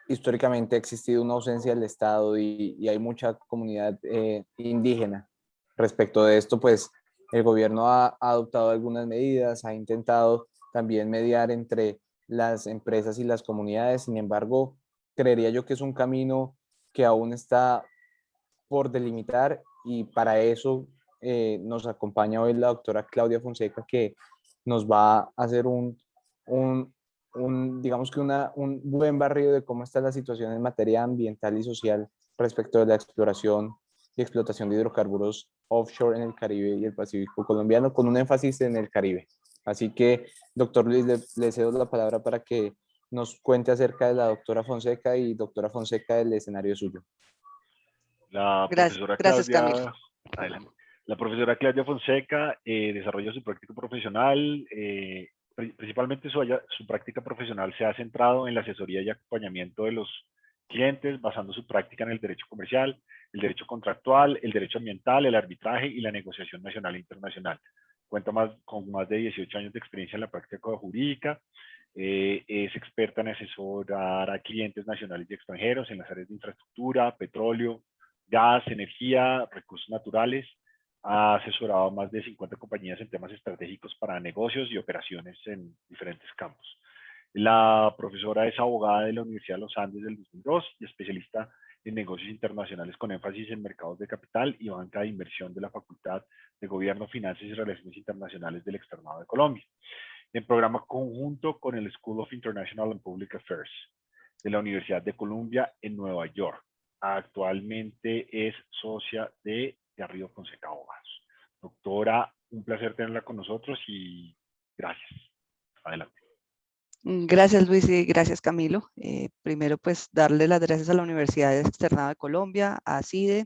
históricamente ha existido una ausencia del Estado y hay mucha comunidad indígena. Respecto de esto, pues el gobierno ha adoptado algunas medidas, ha intentado también mediar entre las empresas y las comunidades. Sin embargo, creería yo que es un camino que aún está por delimitar, y para eso nos acompaña hoy la doctora Claudia Fonseca, que nos va a hacer digamos que un buen barrido de cómo está la situación en materia ambiental y social respecto de la exploración y explotación de hidrocarburos offshore en el Caribe y el Pacífico colombiano, con un énfasis en el Caribe. Así que, doctor Luis, le cedo la palabra para que nos cuente acerca de la doctora Fonseca, y doctora Fonseca, el escenario suyo. La profesora Gracias, Camilo. Claudia, adelante. La profesora Claudia Fonseca desarrolla su práctica profesional, principalmente su práctica profesional se ha centrado en la asesoría y acompañamiento de los clientes, basando su práctica en el derecho comercial, el derecho contractual, el derecho ambiental, el arbitraje y la negociación nacional e internacional. Cuenta con más de 18 años de experiencia en la práctica jurídica. Es experta en asesorar a clientes nacionales y extranjeros en las áreas de infraestructura, petróleo, gas, energía, recursos naturales. Ha asesorado a más de 50 compañías en temas estratégicos para negocios y operaciones en diferentes campos. La profesora es abogada de la Universidad de los Andes del 2002 y especialista en negocios internacionales con énfasis en mercados de capital y banca de inversión de la Facultad de Gobierno, Finanzas y Relaciones Internacionales del Externado de Colombia, en programa conjunto con el School of International and Public Affairs de la Universidad de Columbia en Nueva York. Actualmente es socia de Garrido Fonseca Abogados. Doctora, un placer tenerla con nosotros y gracias. Adelante. Gracias, Luis, y gracias, Camilo. Primero, pues, darle las gracias a la Universidad de Externado de Colombia, a CIDE,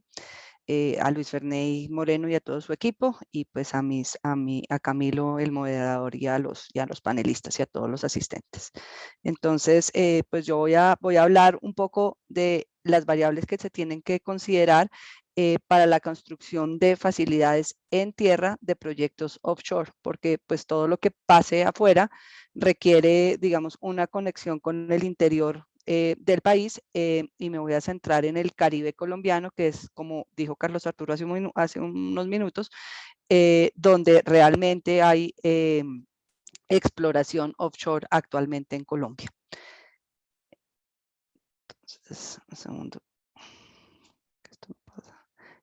a Luis Ferney Moreno y a todo su equipo, y pues a Camilo, el moderador, y a los panelistas y a todos los asistentes. Entonces, pues yo voy a hablar un poco de las variables que se tienen que considerar para la construcción de facilidades en tierra de proyectos offshore, porque pues todo lo que pase afuera requiere, digamos, una conexión con el interior del país, y me voy a centrar en el Caribe colombiano, que es, como dijo Carlos Arturo hace unos minutos, donde realmente hay exploración offshore actualmente en Colombia. Entonces, un segundo.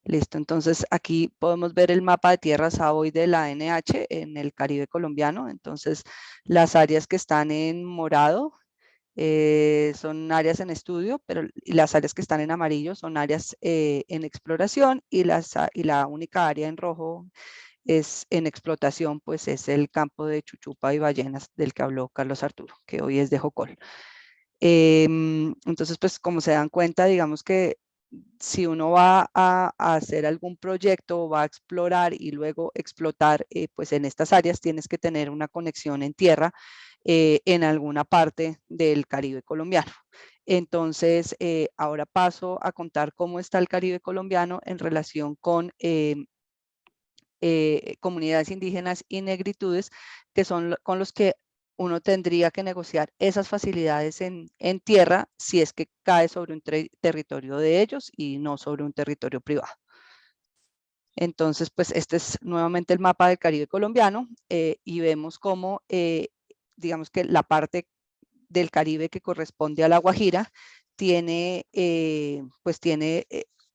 Listo, entonces aquí podemos ver el mapa de tierras hoy de la ANH en el Caribe colombiano. Entonces, las áreas que están en morado son áreas en estudio, pero las áreas que están en amarillo son áreas en exploración, y la única área en rojo es en explotación, pues es el campo de Chuchupa y ballenas del que habló Carlos Arturo, que hoy es de Jocol. Entonces, pues como se dan cuenta, digamos que si uno va a hacer algún proyecto o va a explorar y luego explotar, pues en estas áreas tienes que tener una conexión en tierra en alguna parte del Caribe colombiano. Entonces, ahora paso a contar cómo está el Caribe colombiano en relación con comunidades indígenas y negritudes, que son con los que uno tendría que negociar esas facilidades en tierra si es que cae sobre un territorio de ellos y no sobre un territorio privado. Entonces, pues este es nuevamente el mapa del Caribe colombiano, y vemos cómo, digamos que la parte del Caribe que corresponde a La Guajira tiene,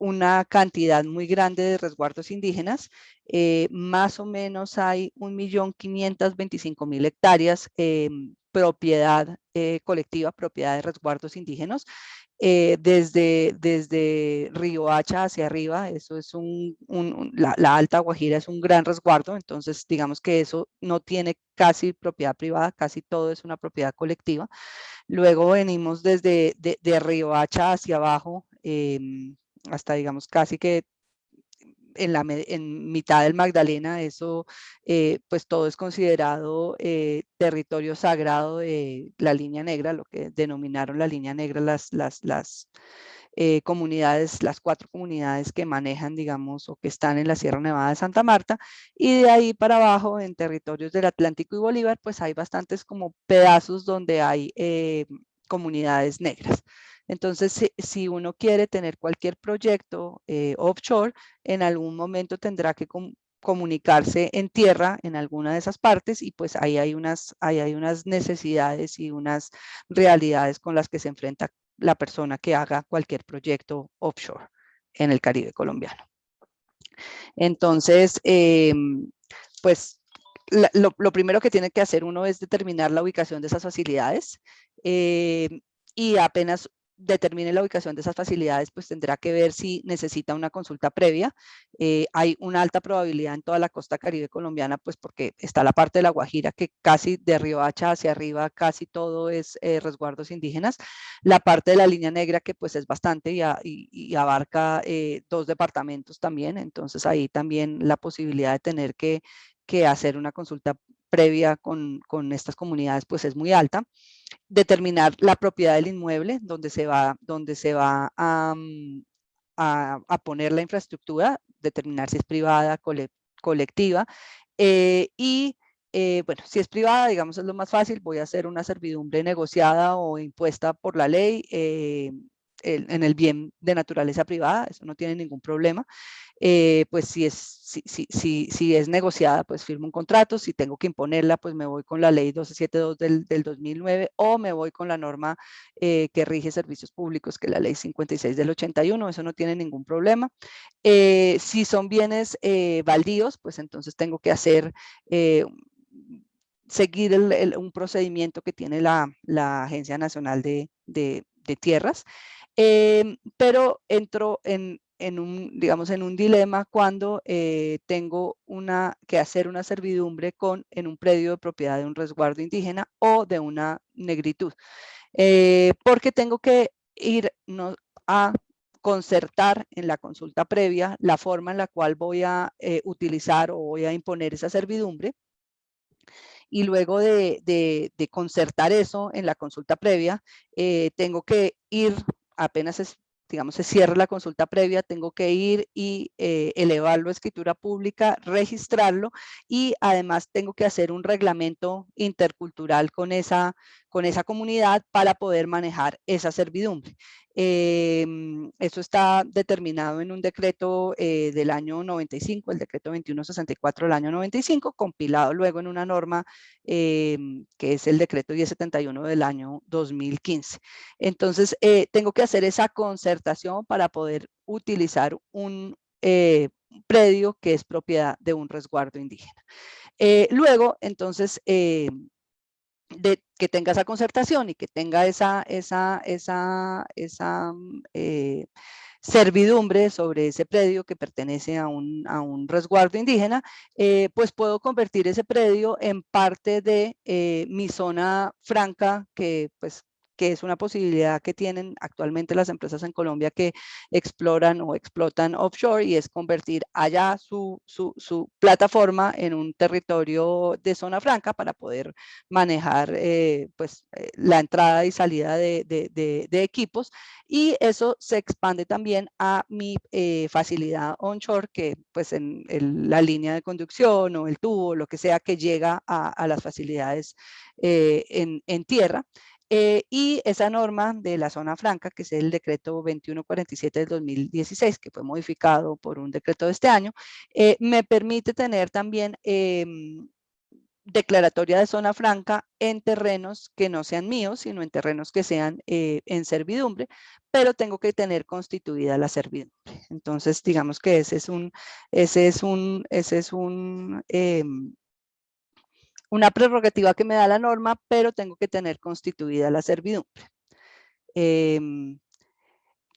una cantidad muy grande de resguardos indígenas. Más o menos hay 1.525.000 hectáreas propiedad colectiva, propiedad de resguardos indígenas. Desde Riohacha hacia arriba, eso es la Alta Guajira es un gran resguardo. Entonces digamos que eso no tiene casi propiedad privada, casi todo es una propiedad colectiva. Luego venimos desde de Riohacha hacia abajo, hasta digamos casi que en mitad del Magdalena. Eso pues todo es considerado territorio sagrado de la línea negra, lo que denominaron la línea negra las comunidades, las 4 comunidades que manejan, digamos, o que están en la Sierra Nevada de Santa Marta. Y de ahí para abajo, en territorios del Atlántico y Bolívar, pues hay bastantes como pedazos donde hay comunidades negras. Entonces, si uno quiere tener cualquier proyecto offshore, en algún momento tendrá que comunicarse en tierra en alguna de esas partes, y pues ahí hay unas necesidades y unas realidades con las que se enfrenta la persona que haga cualquier proyecto offshore en el Caribe colombiano. Entonces, pues lo primero que tiene que hacer uno es determinar la ubicación de esas facilidades, y apenas determine la ubicación de esas facilidades, pues tendrá que ver si necesita una consulta previa. Hay una alta probabilidad en toda la costa caribe colombiana, pues porque está la parte de La Guajira, que casi de Riohacha hacia arriba, casi todo es resguardos indígenas. La parte de la línea negra, que pues es bastante y abarca 2 departamentos también. Entonces ahí también la posibilidad de tener que hacer una consulta previa con estas comunidades pues es muy alta. Determinar la propiedad del inmueble donde se va a poner la infraestructura, determinar si es privada, colectiva, Bueno, si es privada, digamos, es lo más fácil, voy a hacer una servidumbre negociada o impuesta por la ley en el bien de naturaleza privada, eso no tiene ningún problema. Pues si es negociada, pues firmo un contrato. Si tengo que imponerla, pues me voy con la ley 1272 del 2009 o me voy con la norma que rige servicios públicos, que es la ley 56 del 81, eso no tiene ningún problema. Si son bienes baldíos, pues entonces tengo que seguir un procedimiento que tiene la Agencia Nacional de Tierras. Pero entro digamos, en un dilema cuando tengo que hacer una servidumbre en un predio de propiedad de un resguardo indígena o de una negritud, porque tengo que ir a concertar en la consulta previa la forma en la cual voy a utilizar o voy a imponer esa servidumbre. Y luego de concertar eso en la consulta previa, tengo que ir, apenas digamos, se cierra la consulta previa, tengo que ir y elevarlo a escritura pública, registrarlo y además tengo que hacer un reglamento intercultural con esa comunidad para poder manejar esa servidumbre. Eso está determinado en un decreto del año 95, el decreto 2164 del año 95, compilado luego en una norma que es el decreto 1071 del año 2015. Entonces, tengo que hacer esa concertación para poder utilizar un predio que es propiedad de un resguardo indígena. Luego, entonces, de que tenga esa concertación y que tenga esa servidumbre sobre ese predio que pertenece a un resguardo indígena, pues puedo convertir ese predio en parte de mi zona franca, que es una posibilidad que tienen actualmente las empresas en Colombia que exploran o explotan offshore, y es convertir allá su plataforma en un territorio de zona franca para poder manejar la entrada y salida de equipos, y eso se expande también a mi facilidad onshore, que pues en la línea de conducción o el tubo, lo que sea que llega a las facilidades en tierra. Y esa norma de la zona franca, que es el decreto 2147 del 2016, que fue modificado por un decreto de este año, me permite tener también declaratoria de zona franca en terrenos que no sean míos, sino en terrenos que sean en servidumbre, pero tengo que tener constituida la servidumbre. Entonces, digamos que ese es una prerrogativa que me da la norma, pero tengo que tener constituida la servidumbre.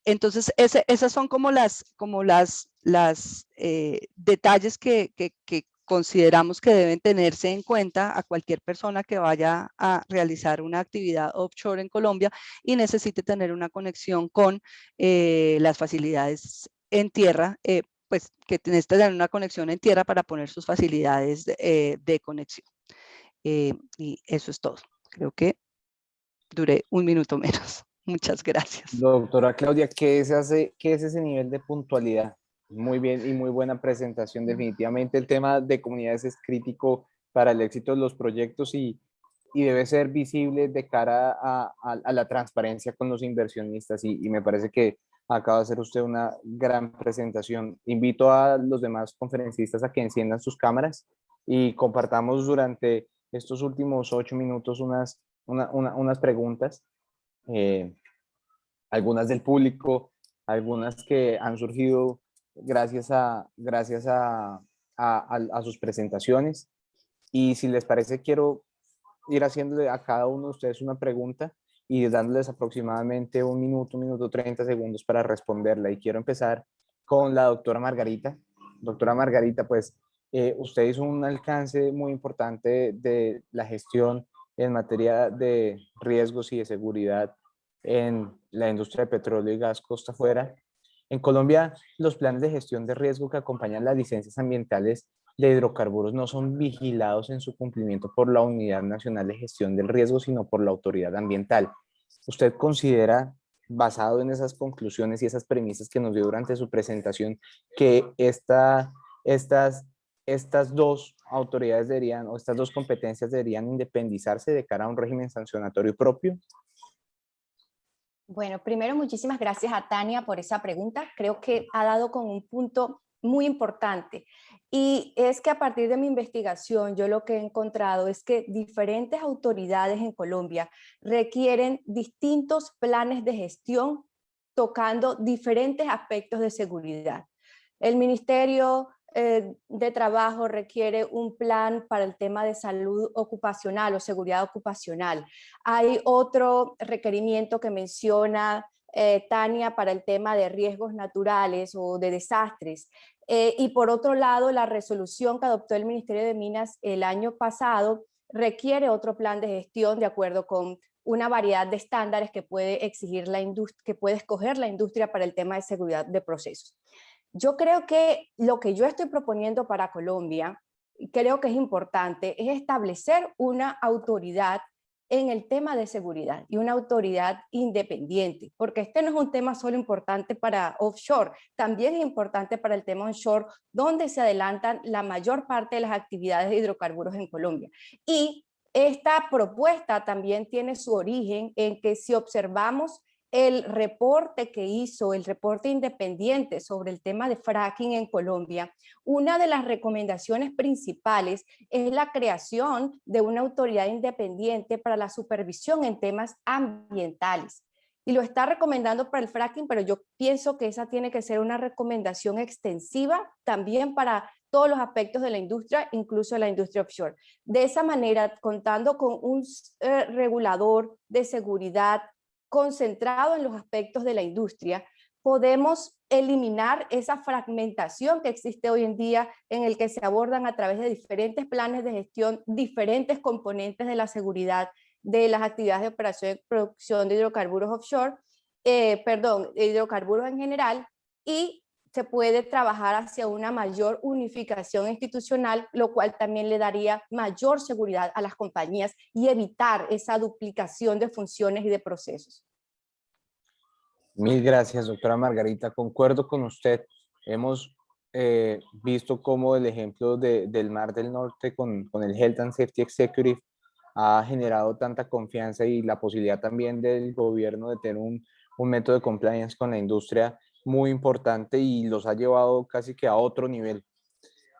Entonces, esas son como las detalles que consideramos que deben tenerse en cuenta a cualquier persona que vaya a realizar una actividad offshore en Colombia y necesite tener una conexión con las facilidades en tierra, pues que necesita tener una conexión en tierra para poner sus facilidades de conexión. Y eso es todo. Creo que duré un minuto menos. Muchas gracias. Doctora Claudia, ¿qué es ese nivel de puntualidad? Muy bien y muy buena presentación. Definitivamente el tema de comunidades es crítico para el éxito de los proyectos y debe ser visible de cara a la transparencia con los inversionistas, y me parece que acaba de hacer usted una gran presentación. Invito a los demás conferencistas a que enciendan sus cámaras y compartamos durante estos últimos 8 minutos unas preguntas. Algunas del público, algunas que han surgido gracias a sus presentaciones. Y si les parece, quiero ir haciéndole a cada uno de ustedes una pregunta y dándoles aproximadamente un minuto 30 segundos para responderla. Y quiero empezar con la doctora Margarita. Doctora Margarita, pues usted hizo un alcance muy importante de la gestión en materia de riesgos y de seguridad en la industria de petróleo y gas costa afuera. En Colombia, los planes de gestión de riesgo que acompañan las licencias ambientales de hidrocarburos no son vigilados en su cumplimiento por la Unidad Nacional de Gestión del Riesgo, sino por la Autoridad Ambiental. ¿Usted considera, basado en esas conclusiones y esas premisas que nos dio durante su presentación, que estas dos autoridades deberían, o estas dos competencias deberían independizarse de cara a un régimen sancionatorio propio? Bueno, primero muchísimas gracias a Tania por esa pregunta. Creo que ha dado con un punto muy importante, y es que a partir de mi investigación yo lo que he encontrado es que diferentes autoridades en Colombia requieren distintos planes de gestión tocando diferentes aspectos de seguridad. El Ministerio de Trabajo requiere un plan para el tema de salud ocupacional o seguridad ocupacional. Hay otro requerimiento que menciona Tania para el tema de riesgos naturales o de desastres. Y por otro lado, la resolución que adoptó el Ministerio de Minas el año pasado requiere otro plan de gestión de acuerdo con una variedad de estándares que puede exigir la industria, que puede escoger la industria para el tema de seguridad de procesos. Yo creo que lo que yo estoy proponiendo para Colombia, creo que es importante, es establecer una autoridad en el tema de seguridad y una autoridad independiente, porque este no es un tema solo importante para offshore, también es importante para el tema onshore, donde se adelantan la mayor parte de las actividades de hidrocarburos en Colombia. Y esta propuesta también tiene su origen en que si observamos el reporte que hizo, el reporte independiente sobre el tema de fracking en Colombia, una de las recomendaciones principales es la creación de una autoridad independiente para la supervisión en temas ambientales. Y lo está recomendando para el fracking, pero yo pienso que esa tiene que ser una recomendación extensiva también para todos los aspectos de la industria, incluso la industria offshore. De esa manera, contando con un regulador de seguridad concentrado en los aspectos de la industria, podemos eliminar esa fragmentación que existe hoy en día en el que se abordan a través de diferentes planes de gestión, diferentes componentes de la seguridad de las actividades de operación y producción de hidrocarburos offshore, de hidrocarburos en general, y se puede trabajar hacia una mayor unificación institucional, lo cual también le daría mayor seguridad a las compañías y evitar esa duplicación de funciones y de procesos. Mil gracias, doctora Margarita. Concuerdo con usted. Hemos visto cómo el ejemplo del Mar del Norte con el Health and Safety Executive ha generado tanta confianza y la posibilidad también del gobierno de tener un método de compliance con la industria muy importante y los ha llevado casi que a otro nivel.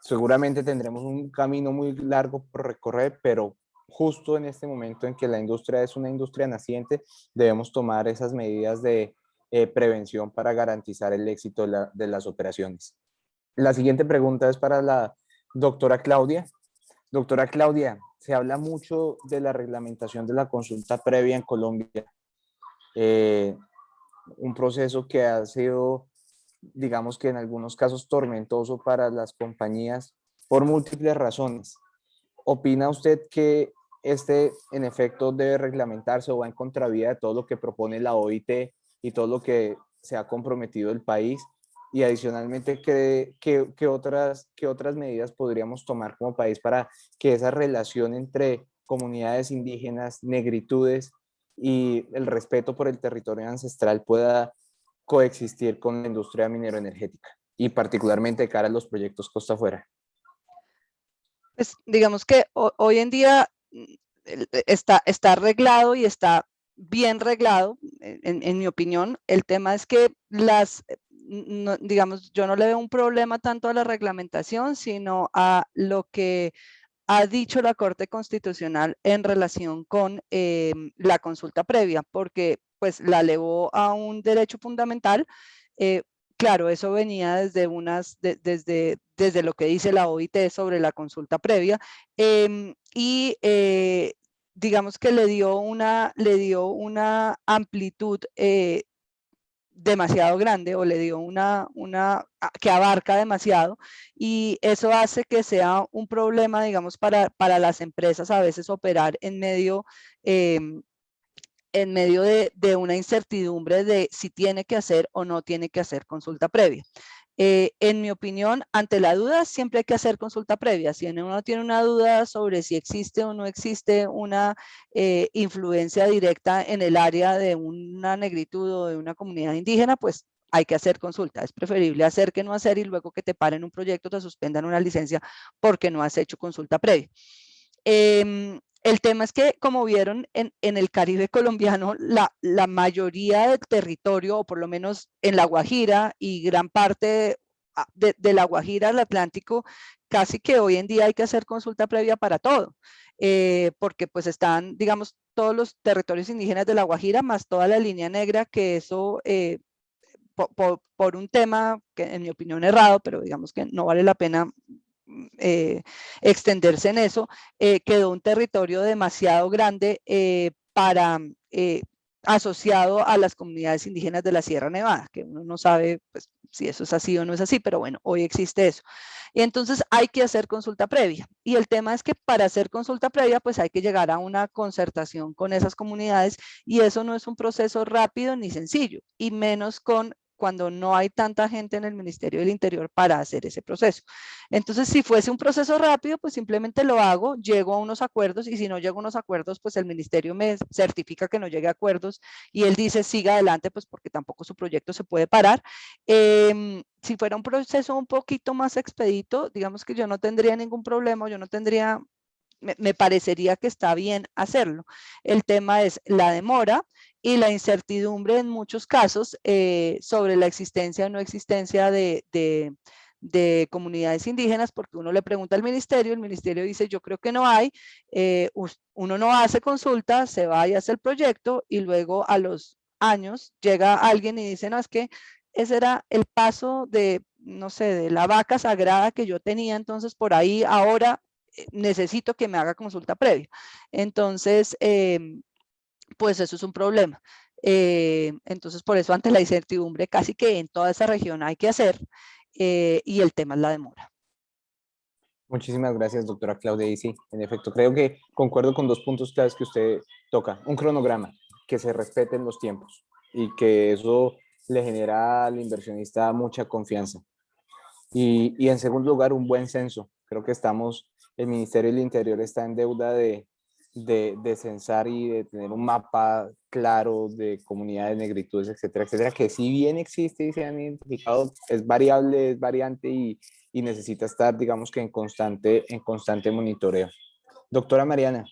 Seguramente tendremos un camino muy largo por recorrer, pero justo en este momento en que la industria es una industria naciente, debemos tomar esas medidas de prevención para garantizar el éxito de las operaciones. La siguiente pregunta es para la doctora Claudia. Doctora Claudia, se habla mucho de la reglamentación de la consulta previa en Colombia, un proceso que ha sido, digamos que en algunos casos, tormentoso para las compañías por múltiples razones. ¿Opina usted que en efecto, debe reglamentarse o va en contravía de todo lo que propone la OIT y todo lo que se ha comprometido el país? Y adicionalmente, ¿qué otras medidas podríamos tomar como país para que esa relación entre comunidades indígenas, negritudes y el respeto por el territorio ancestral pueda coexistir con la industria minero-energética y particularmente de cara a los proyectos costa afuera? Pues digamos que hoy en día está arreglado y está bien reglado, en mi opinión. El tema es que digamos, yo no le veo un problema tanto a la reglamentación, sino a lo que ha dicho la Corte Constitucional en relación con la consulta previa, porque pues la elevó a un derecho fundamental. Claro, eso venía desde lo que dice la OIT sobre la consulta previa, digamos que le dio una amplitud demasiado grande, o le dio que abarca demasiado, y eso hace que sea un problema, digamos, para las empresas a veces operar en medio de una incertidumbre de si tiene que hacer o no tiene que hacer consulta previa. En mi opinión, ante la duda siempre hay que hacer consulta previa. Si uno tiene una duda sobre si existe o no existe una influencia directa en el área de una negritud o de una comunidad indígena, pues hay que hacer consulta. Es preferible hacer que no hacer y luego que te paren un proyecto, te suspendan una licencia porque no has hecho consulta previa. El tema es que, como vieron, en el Caribe colombiano, la mayoría del territorio, o por lo menos en La Guajira y gran parte de La Guajira al Atlántico, casi que hoy en día hay que hacer consulta previa para todo, porque pues están, digamos, todos los territorios indígenas de La Guajira, más toda la línea negra, que eso, por un tema que en mi opinión errado, pero digamos que no vale la pena extenderse en eso, quedó un territorio demasiado grande para asociado a las comunidades indígenas de la Sierra Nevada, que uno no sabe pues, si eso es así o no es así, pero bueno, hoy existe eso. Y entonces hay que hacer consulta previa. Y el tema es que para hacer consulta previa, pues hay que llegar a una concertación con esas comunidades y eso no es un proceso rápido ni sencillo, y menos cuando no hay tanta gente en el Ministerio del Interior para hacer ese proceso. Entonces, si fuese un proceso rápido, pues simplemente lo hago, llego a unos acuerdos y si no llego a unos acuerdos, pues el ministerio me certifica que no llegue a acuerdos y él dice siga adelante, pues porque tampoco su proyecto se puede parar. Si fuera un proceso un poquito más expedito, digamos que yo no tendría ningún problema, yo no tendría, me parecería que está bien hacerlo. El tema es la demora y la incertidumbre en muchos casos sobre la existencia o no existencia de comunidades indígenas, porque uno le pregunta al ministerio, el ministerio dice yo creo que no hay, uno no hace consulta, se va y hace el proyecto y luego a los años llega alguien y dice no, es que ese era el paso de, no sé, de la vaca sagrada que yo tenía, entonces por ahí ahora necesito que me haga consulta previa. Entonces, pues eso es un problema. Entonces, por eso ante la incertidumbre casi que en toda esa región hay que hacer y el tema es la demora. Muchísimas gracias, doctora Claudia. Y sí, en efecto, creo que concuerdo con dos puntos claves que usted toca. Un cronograma, que se respeten los tiempos y que eso le genera al inversionista mucha confianza. Y en segundo lugar, un buen censo. Creo que el Ministerio del Interior está en deuda de censar y de tener un mapa claro de comunidades, negritudes, etcétera, etcétera, que si bien existe y se han identificado, es variable, es variante y necesita estar, digamos que en constante monitoreo. Doctora Mariana,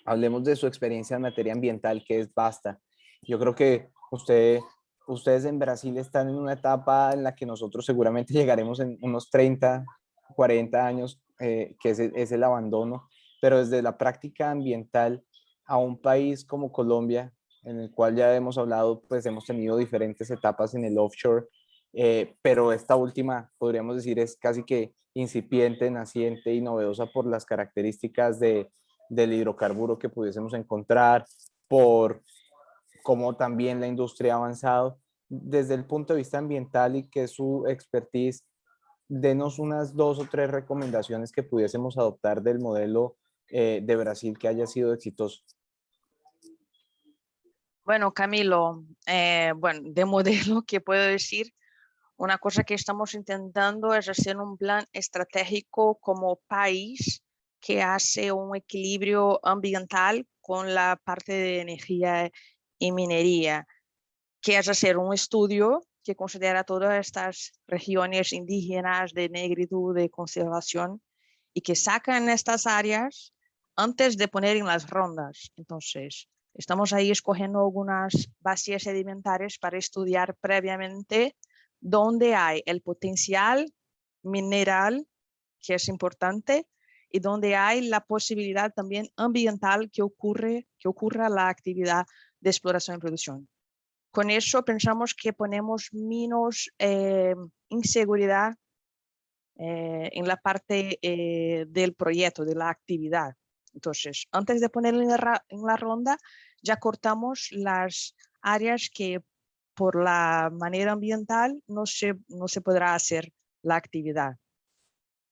hablemos de su experiencia en materia ambiental, que es vasta. Yo creo que ustedes en Brasil están en una etapa en la que nosotros seguramente llegaremos en unos 30, 40 años, que es el abandono, pero desde la práctica ambiental a un país como Colombia, en el cual ya hemos hablado, pues hemos tenido diferentes etapas en el offshore, pero esta última, podríamos decir, es casi que incipiente, naciente y novedosa por las características del hidrocarburo que pudiésemos encontrar, por cómo también la industria ha avanzado. Desde el punto de vista ambiental y que es su expertise, denos unas 2 o 3 recomendaciones que pudiésemos adoptar del modelo de Brasil que haya sido exitoso. Bueno, Camilo, bueno, de modelo, ¿qué puedo decir? Una cosa que estamos intentando es hacer un plan estratégico como país que hace un equilibrio ambiental con la parte de energía y minería, que es hacer un estudio que considera todas estas regiones indígenas de negritud, de conservación, y que sacan estas áreas antes de poner en las rondas. Entonces, estamos ahí escogiendo algunas vacías sedimentarias para estudiar previamente dónde hay el potencial mineral, que es importante, y donde hay la posibilidad también ambiental que ocurra la actividad de exploración y producción. Con eso pensamos que ponemos menos inseguridad en la parte del proyecto, de la actividad. Entonces, antes de ponerlo en la ronda, ya cortamos las áreas que por la manera ambiental no se podrá hacer la actividad.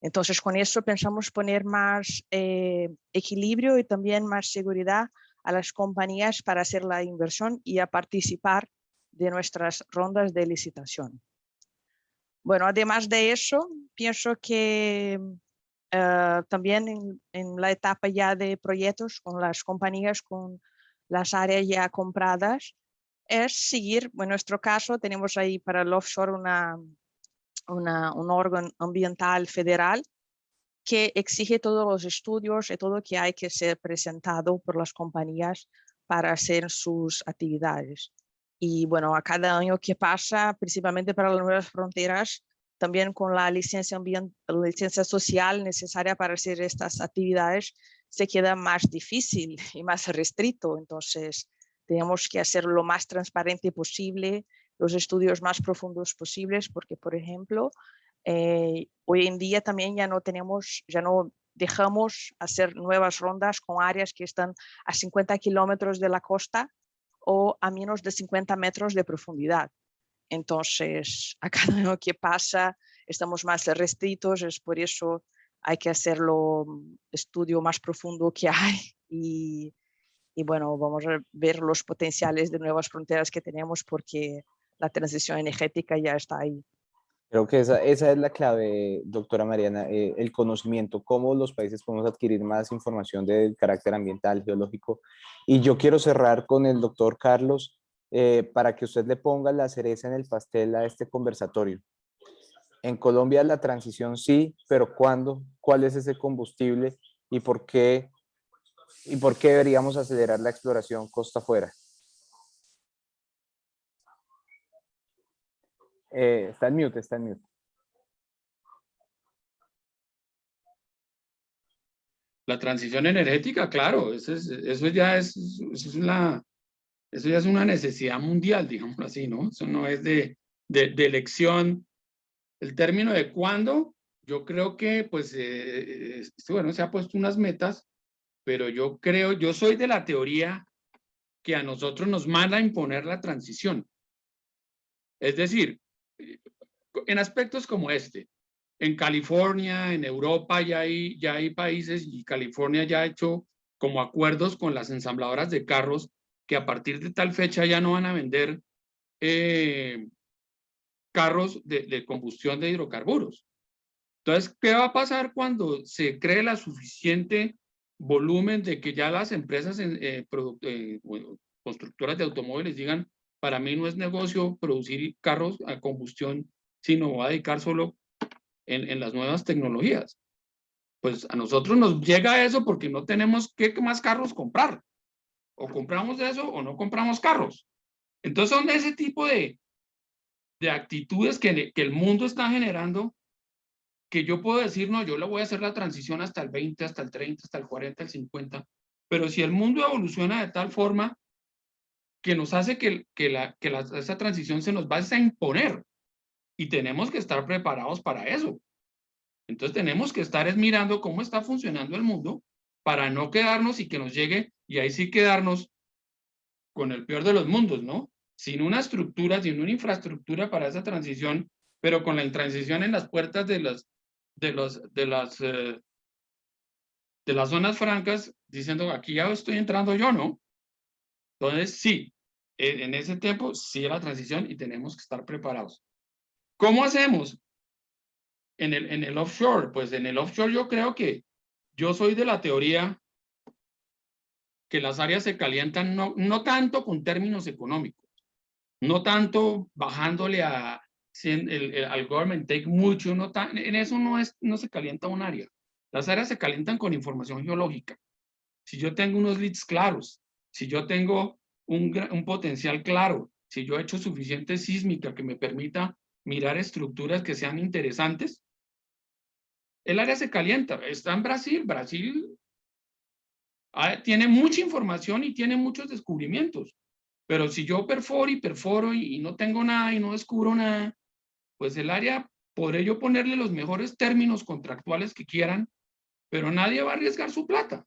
Entonces, con eso pensamos poner más equilibrio y también más seguridad a las compañías para hacer la inversión y a participar de nuestras rondas de licitación. Bueno, además de eso, pienso que también en la etapa ya de proyectos con las compañías, con las áreas ya compradas, es seguir, en nuestro caso tenemos ahí para el offshore un órgano ambiental federal que exige todos los estudios y todo que hay que ser presentado por las compañías para hacer sus actividades. Y bueno, a cada año que pasa, principalmente para las nuevas fronteras, también con la licencia social necesaria para hacer estas actividades, se queda más difícil y más restricto. Entonces, tenemos que hacer lo más transparente posible, los estudios más profundos posibles, porque, por ejemplo, hoy en día también ya no dejamos hacer nuevas rondas con áreas que están a 50 kilómetros de la costa o a menos de 50 metros de profundidad. Entonces, a cada año que pasa, estamos más restrictos, es por eso hay que hacer lo estudio más profundo que hay y bueno, vamos a ver los potenciales de nuevas fronteras que tenemos porque la transición energética ya está ahí. Creo que esa es la clave, doctora Mariana, el conocimiento, cómo los países podemos adquirir más información del carácter ambiental, geológico. Y yo quiero cerrar con el doctor Carlos para que usted le ponga la cereza en el pastel a este conversatorio. En Colombia la transición sí, pero ¿cuándo? ¿Cuál es ese combustible? ¿Y por qué deberíamos acelerar la exploración costa afuera? Está en mute, está en mute. La transición energética, claro, eso ya es una necesidad mundial, digámoslo así, ¿no? Eso no es de elección. El término de cuándo, yo creo que, pues, bueno, se ha puesto unas metas, pero yo soy de la teoría que a nosotros nos manda a imponer la transición. Es decir, en aspectos como este, en California, en Europa ya hay países y California ya ha hecho como acuerdos con las ensambladoras de carros que a partir de tal fecha ya no van a vender carros de combustión de hidrocarburos. Entonces, ¿qué va a pasar cuando se cree la suficiente volumen de que ya las empresas constructoras de automóviles digan, para mí no es negocio producir carros a combustión, sino voy a dedicar solo en las nuevas tecnologías? Pues a nosotros nos llega eso porque no tenemos qué más carros comprar. O compramos eso o no compramos carros. Entonces son de ese tipo de actitudes que el mundo está generando, que yo puedo decir, no, yo le voy a hacer la transición hasta el 20, hasta el 30, hasta el 40, el 50, pero si el mundo evoluciona de tal forma que nos hace que esa transición se nos va a imponer y tenemos que estar preparados para eso. Entonces tenemos que estar mirando cómo está funcionando el mundo para no quedarnos y que nos llegue, y ahí sí quedarnos con el peor de los mundos, ¿no? Sin una estructura, sin una infraestructura para esa transición, pero con la transición en las puertas de las zonas francas, diciendo, aquí ya estoy entrando yo, ¿no? Entonces, sí, en ese tiempo, sí la transición y tenemos que estar preparados. ¿Cómo hacemos? En el offshore, pues en el offshore yo creo que yo soy de la teoría que las áreas se calientan no tanto con términos económicos, no tanto bajándole al government take mucho, en eso no se calienta un área. Las áreas se calientan con información geológica. Si yo tengo unos leads claros, si yo tengo un potencial claro, si yo he hecho suficiente sísmica que me permita mirar estructuras que sean interesantes, el área se calienta. Está en Brasil. Brasil tiene mucha información y tiene muchos descubrimientos. Pero si yo perforo y no tengo nada y no descubro nada, pues el área, podré yo ponerle los mejores términos contractuales que quieran, pero nadie va a arriesgar su plata,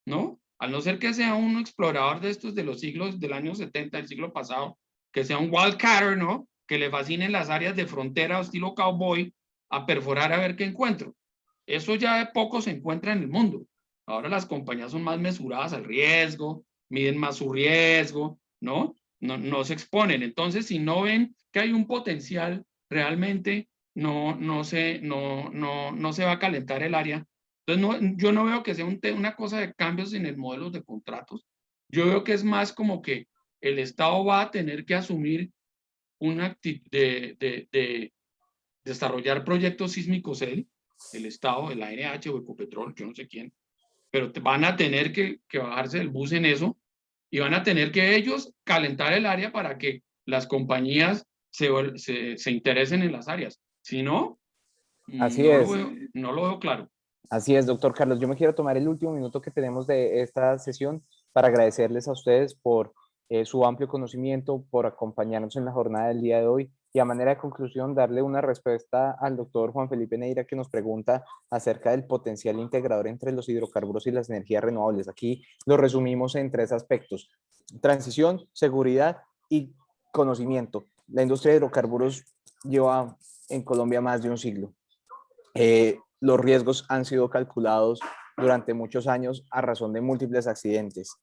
¿no? Al no ser que sea un explorador de estos de los siglos, del año 70, del siglo pasado, que sea un wildcatter, ¿no? Que le fascinen las áreas de frontera estilo cowboy a perforar a ver qué encuentro. Eso ya de poco se encuentra en el mundo. Ahora las compañías son más mesuradas al riesgo, miden más su riesgo, ¿no? No se exponen. Entonces, si no ven que hay un potencial, realmente no se va a calentar el área. Entonces, yo no veo que sea una cosa de cambios en el modelo de contratos. Yo veo que es más como que el Estado va a tener que asumir una actitud de desarrollar proyectos sísmicos el Estado, el ANH o Ecopetrol, yo no sé quién, pero van a tener que bajarse del bus en eso y van a tener que ellos calentar el área para que las compañías se interesen en las áreas. Si no, Así es. no lo veo claro. Así es, doctor Carlos. Yo me quiero tomar el último minuto que tenemos de esta sesión para agradecerles a ustedes por su amplio conocimiento, por acompañarnos en la jornada del día de hoy y a manera de conclusión darle una respuesta al doctor Juan Felipe Neira que nos pregunta acerca del potencial integrador entre los hidrocarburos y las energías renovables. Aquí lo resumimos en 3 aspectos: transición, seguridad y conocimiento. La industria de hidrocarburos lleva en Colombia más de un siglo. Los riesgos han sido calculados durante muchos años a razón de múltiples accidentes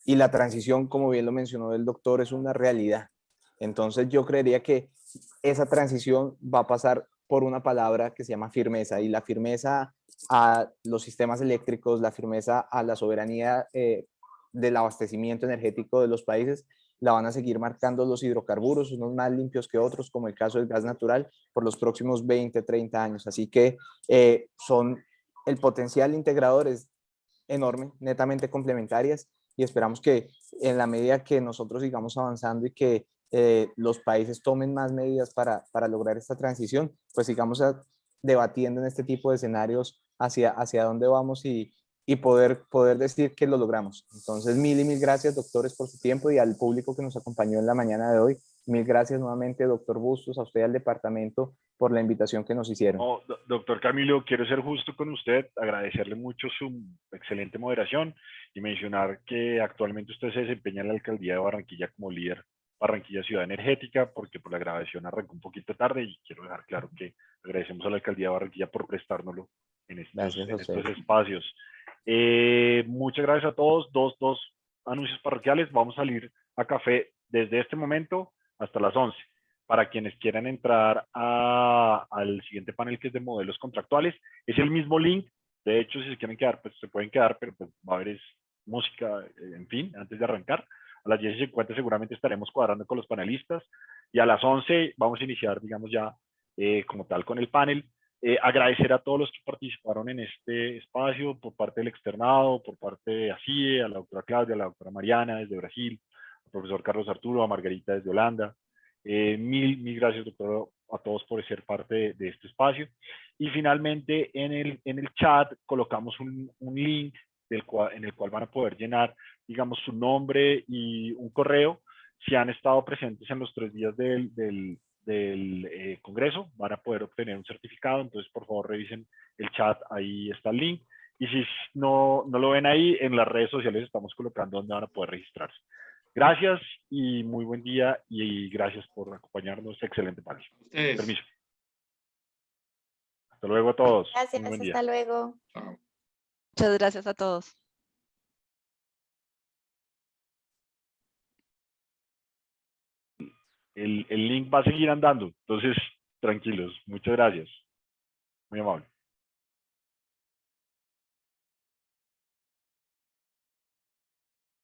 y la transición, como bien lo mencionó el doctor, es una realidad. Entonces yo creería que esa transición va a pasar por una palabra que se llama firmeza, y la firmeza a los sistemas eléctricos, la firmeza a la soberanía del abastecimiento energético de los países, la van a seguir marcando los hidrocarburos, unos más limpios que otros, como el caso del gas natural, por los próximos 20, 30 años. Así que el potencial integrador es enorme, netamente complementarias, y esperamos que en la medida que nosotros sigamos avanzando y que los países tomen más medidas para lograr esta transición, pues sigamos debatiendo en este tipo de escenarios hacia dónde vamos y poder decir que lo logramos. Entonces, mil y mil gracias, doctores, por su tiempo, y al público que nos acompañó en la mañana de hoy. Mil gracias nuevamente, doctor Bustos, a usted, al departamento, por la invitación que nos hicieron. Oh, doctor Camilo, quiero ser justo con usted, agradecerle mucho su excelente moderación y mencionar que actualmente usted se desempeña en la alcaldía de Barranquilla como líder Barranquilla Ciudad Energética, porque por la grabación arrancó un poquito tarde, y quiero dejar claro que agradecemos a la alcaldía de Barranquilla por prestárnoslo en estos espacios. Muchas gracias a todos. Dos anuncios parroquiales. Vamos a salir a café desde este momento hasta las 11. Para quienes quieran entrar al siguiente panel, que es de modelos contractuales, es el mismo link. De hecho, si se quieren quedar, pues se pueden quedar, pero pues va a haber música, en fin, antes de arrancar. A las 10:50 seguramente estaremos cuadrando con los panelistas, y a las 11 vamos a iniciar, digamos, ya como tal con el panel. Agradecer a todos los que participaron en este espacio, por parte del externado, por parte de ACIE, a la doctora Claudia, a la doctora Mariana desde Brasil, al profesor Carlos Arturo, a Margarita desde Holanda. Mil gracias, doctor, a todos por ser parte de este espacio. Y finalmente en el chat colocamos un link en el cual van a poder llenar, digamos, su nombre y un correo. Si han estado presentes en los 3 días del Congreso, van a poder obtener un certificado. Entonces, por favor, revisen el chat, ahí está el link. Y si no lo ven ahí, en las redes sociales estamos colocando donde van a poder registrarse. Gracias y muy buen día, y gracias por acompañarnos. Excelente panel. Permiso. Hasta luego a todos. Gracias, hasta luego. Muchas gracias a todos. El link va a seguir andando, entonces tranquilos. Muchas gracias. Muy amable.